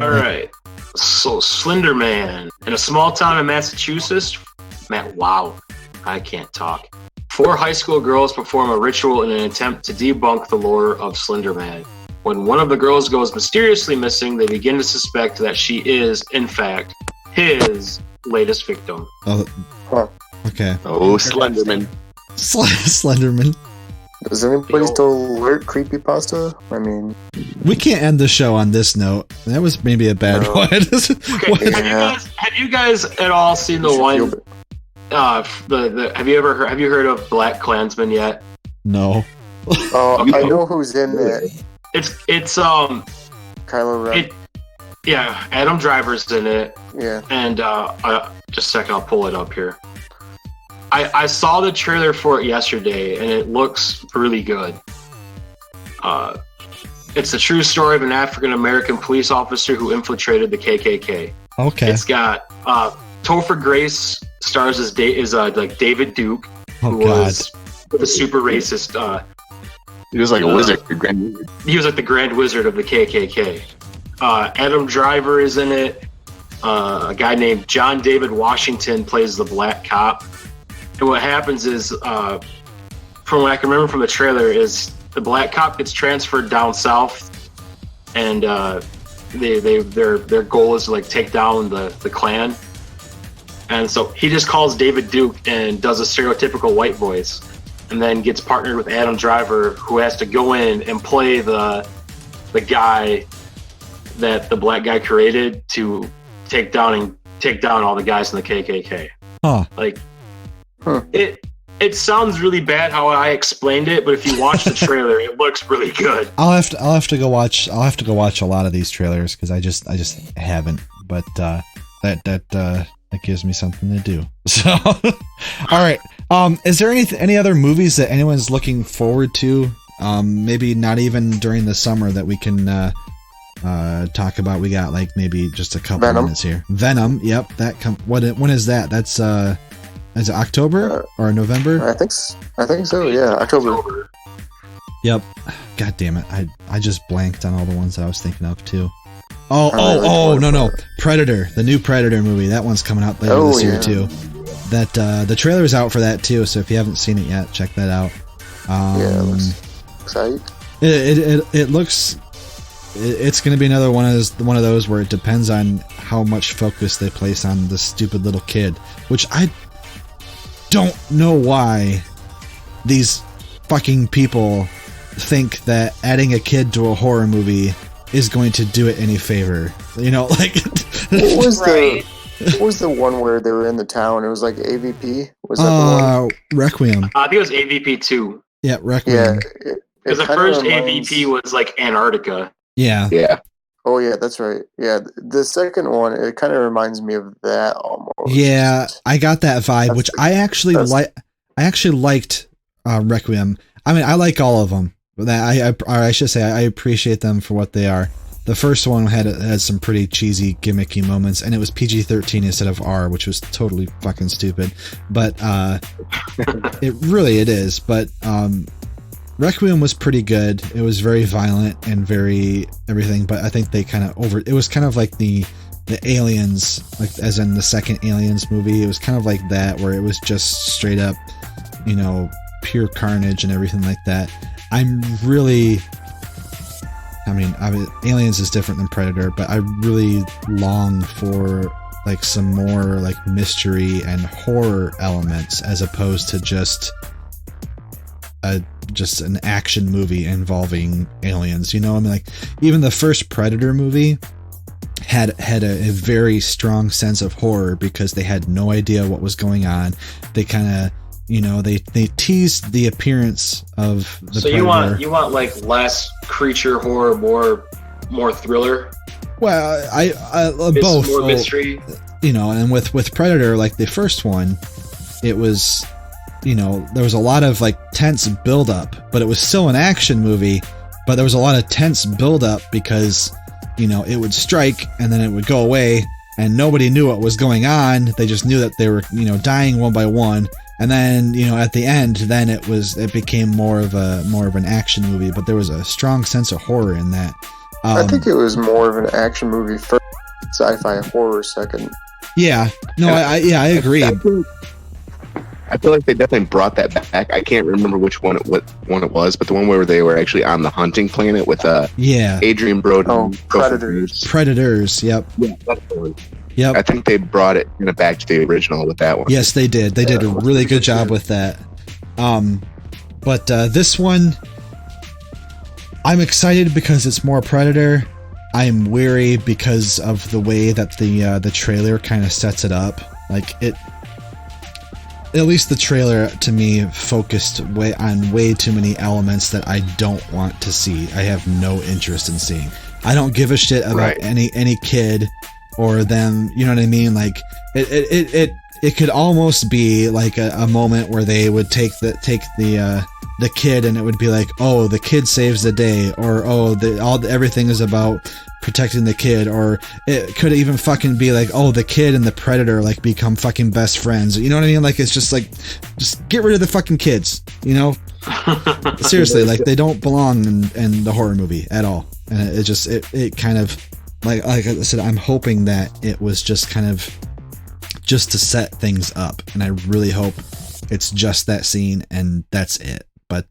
N: all right. So Slender Man in a small town in Massachusetts. Wow, I can't talk. 4 high school girls perform a ritual in an attempt to debunk the lore of Slender Man. When one of the girls goes mysteriously missing, they begin to suspect that she is, in fact, his latest victim.
A: Oh, okay.
J: Oh, Slenderman.
A: Slenderman.
K: Does anybody still alert creepypasta? I mean,
A: we can't end the show on this note. That was maybe a bad one.
N: Okay, have you guys at all seen the one? have you heard of Black Klansman yet?
A: No.
K: Oh, I know who's in it.
N: It's
K: Kylo Ren.
N: Yeah, Adam Driver's in it.
K: Yeah.
N: And just a second, I'll pull it up here. I saw the trailer for it yesterday, and it looks really good. It's the true story of an African-American police officer who infiltrated the KKK.
A: Okay.
N: It's got Topher Grace stars as like David Duke, who was the super racist.
J: He was like a wizard.
N: He was like the Grand Wizard of the KKK. Adam Driver is in it. A guy named John David Washington plays the black cop. And what happens is, from what I can remember from the trailer, is the black cop gets transferred down south, and their goal is to like take down the Klan. And so he just calls David Duke and does a stereotypical white voice, and then gets partnered with Adam Driver, who has to go in and play the guy that the black guy created to take down all the guys in the KKK.
A: Huh.
N: Like, it sounds really bad how I explained it, but if you watch the trailer, it looks really good.
A: I'll have to go watch a lot of these trailers because I just haven't. But that gives me something to do. So, all right. Is there any other movies that anyone's looking forward to? Maybe not even during the summer that we can talk about. We got like maybe just a couple minutes here. Venom. Yep. When is that? That's is it October or November?
K: I think so. Yeah, October.
A: Yep. God damn it. I just blanked on all the ones that I was thinking of too. No. Predator. The new Predator movie. That one's coming out later this year too. That the trailer's out for that too, so if you haven't seen it yet, check that out.
K: It looks exciting.
A: It looks it's going to be another one of those where it depends on how much focus they place on the stupid little kid, which I don't know why these fucking people think that adding a kid to a horror movie is going to do it any favor. You know, like
K: what was the one where they were in the town? It was like AVP. Was that the one?
A: Requiem.
N: I think it was AVP 2.
A: Yeah, Requiem.
K: Yeah,
N: because the first AVP was like Antarctica.
A: Yeah.
J: Yeah.
K: Oh yeah, that's right. Yeah, the second one, it kind of reminds me of that almost.
A: Yeah, I got that vibe, which I actually liked Requiem. I mean, I like all of them. I should say I appreciate them for what they are. The first one had some pretty cheesy, gimmicky moments, and it was PG-13 instead of R, which was totally fucking stupid. But it is. But Requiem was pretty good. It was very violent and very everything, but I think they kind of it was kind of like the Aliens, like as in the second Aliens movie. It was kind of like that, where it was just straight up, you know, pure carnage and everything like that. I mean, Aliens is different than Predator, but I really long for like some more like mystery and horror elements as opposed to just an action movie involving aliens. You know, I mean, like even the first Predator movie had a very strong sense of horror because they had no idea what was going on. They kind of, you know, they teased the appearance of the
N: so
A: Predator.
N: you want like less creature horror, more thriller.
A: Well, I both
N: more mystery.
A: You know, and with Predator, like the first one, it was, you know, there was a lot of like tense buildup, but it was still an action movie. But there was a lot of tense buildup because, you know, it would strike and then it would go away, and nobody knew what was going on. They just knew that they were, you know, dying one by one. And then, you know, at the end, then it became more of an action movie, but there was a strong sense of horror in that.
K: I think it was more of an action movie first, sci-fi horror second.
A: Yeah, no, I agree.
J: I feel like they definitely brought that back. I can't remember which one it was, but the one where they were actually on the hunting planet with Adrian Brody.
K: Oh, Predators.
A: Predators. Yep.
J: Yeah, that's the one.
A: Yep.
J: I think they brought it back to the original with that one.
A: Yes, they did. They did a really good job with that. But this one, I'm excited because it's more Predator. I'm weary because of the way that the trailer kind of sets it up. Like at least the trailer to me focused on way too many elements that I don't want to see. I have no interest in seeing. I don't give a shit about any kid or them. You know what I mean? Like it could almost be like a moment where they would take the kid and it would be like, oh, the kid saves the day, or oh, everything is about protecting the kid, or it could even fucking be like, oh, the kid and the predator like become fucking best friends. You know what I mean? Like it's just like, just get rid of the fucking kids. You know, seriously, like they don't belong in the horror movie at all. And it kind of like I said, I'm hoping that it was just kind of just to set things up, and I really hope it's just that scene and that's it. But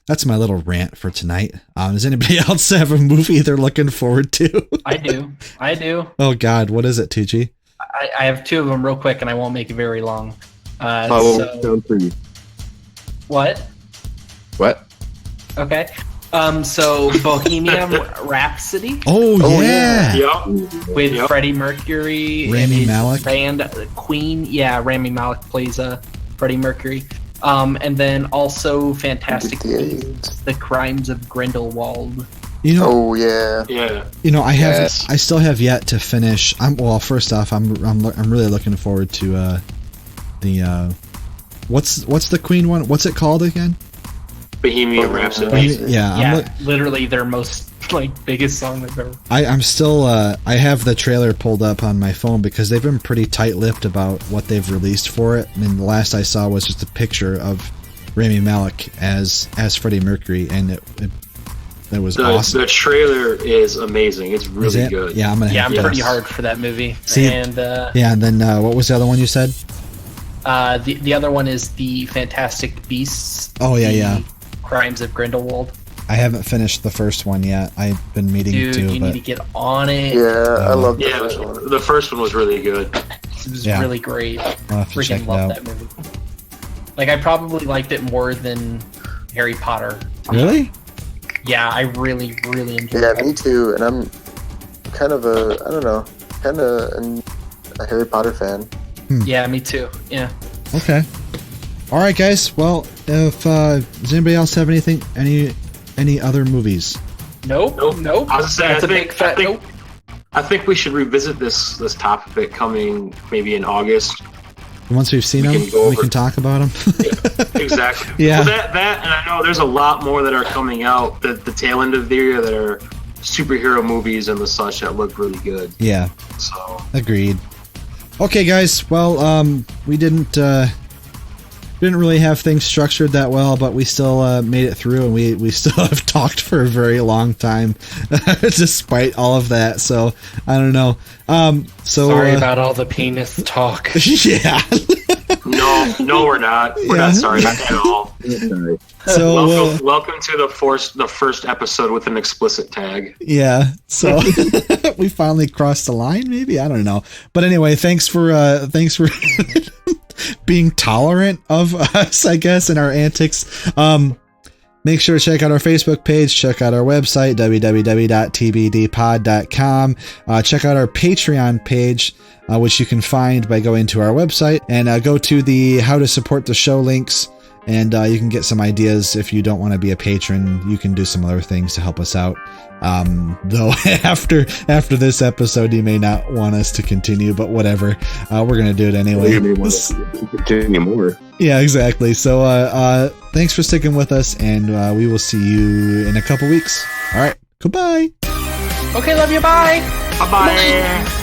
A: that's my little rant for tonight. Does anybody else have a movie they're looking forward to?
I: I do.
A: Oh God, what is it, Tucci?
I: I have two of them real quick, and I won't make it very long. What? Okay. So Bohemian Rhapsody.
A: Oh yeah.
I: With Freddie Mercury,
A: Rami Malek,
I: band Queen. Yeah, Rami Malek plays Freddie Mercury. And then also Fantastic Beasts: The Crimes of Grindelwald.
A: You know,
K: oh yeah.
A: You know, I still have yet to finish. First off, I'm really looking forward to the what's the Queen one? What's it called again?
N: Bohemian Rhapsody.
I: Literally their most biggest song they've ever.
A: I'm still I have the trailer pulled up on my phone because they've been pretty tight-lipped about what they've released for it. I mean, the last I saw was just a picture of Rami Malek as Freddie Mercury, and it was awesome. The
N: trailer is amazing. It's really good.
A: Yeah, I'm
I: pretty hard for that movie. And
A: then what was the other one you said?
I: The other one is the Fantastic Beasts.
A: Oh yeah.
I: Crimes of Grindelwald.
A: I haven't finished the first one yet. I've been meaning to.
I: Dude, you need to get on it.
K: Yeah, I love the first one.
N: The first one was really good.
I: It was really great.
A: I'll have to check
I: love
A: it out.
I: that movie. Like, I probably liked it more than Harry Potter.
A: Really?
I: Yeah, I really enjoyed it.
K: Yeah, me too. And I'm kind of a Harry Potter fan.
I: Yeah, me too. Yeah.
A: Okay. All right, guys. Well, if does anybody else have any other movies?
I: Nope.
N: I was saying, I think we should revisit this topic coming maybe in August.
A: Once we've seen them, we can talk about them.
N: Yeah, exactly.
A: Yeah.
N: Well, that, and I know there's a lot more that are coming out the tail end of the year that are superhero movies and the such that look really good.
A: Yeah.
N: So.
A: Agreed. Okay, guys. Well, we didn't really have things structured that well, but we still made it through, and we still have talked for a very long time, despite all of that. So I don't know.
I: Sorry about all the penis talk.
A: Yeah.
N: No, we're not. We're not sorry about that at all.
A: So
N: welcome to the first episode with an explicit tag.
A: Yeah. So we finally crossed the line. Maybe, I don't know. But anyway, thanks for being tolerant of us, I guess, and our antics. Make sure to check out our Facebook page, check out our website, www.tbdpod.com. Check out our Patreon page, which you can find by going to our website, and go to the how to support the show links, and you can get some ideas. If you don't want to be a patron, you can do some other things to help us out. Though after this episode, you may not want us to continue, but whatever. We're going to do it anyway.
J: You may want to continue more.
A: Yeah, exactly. So thanks for sticking with us, and we will see you in a couple weeks. All right. Goodbye.
I: Okay, love you. Bye.
N: Bye-bye.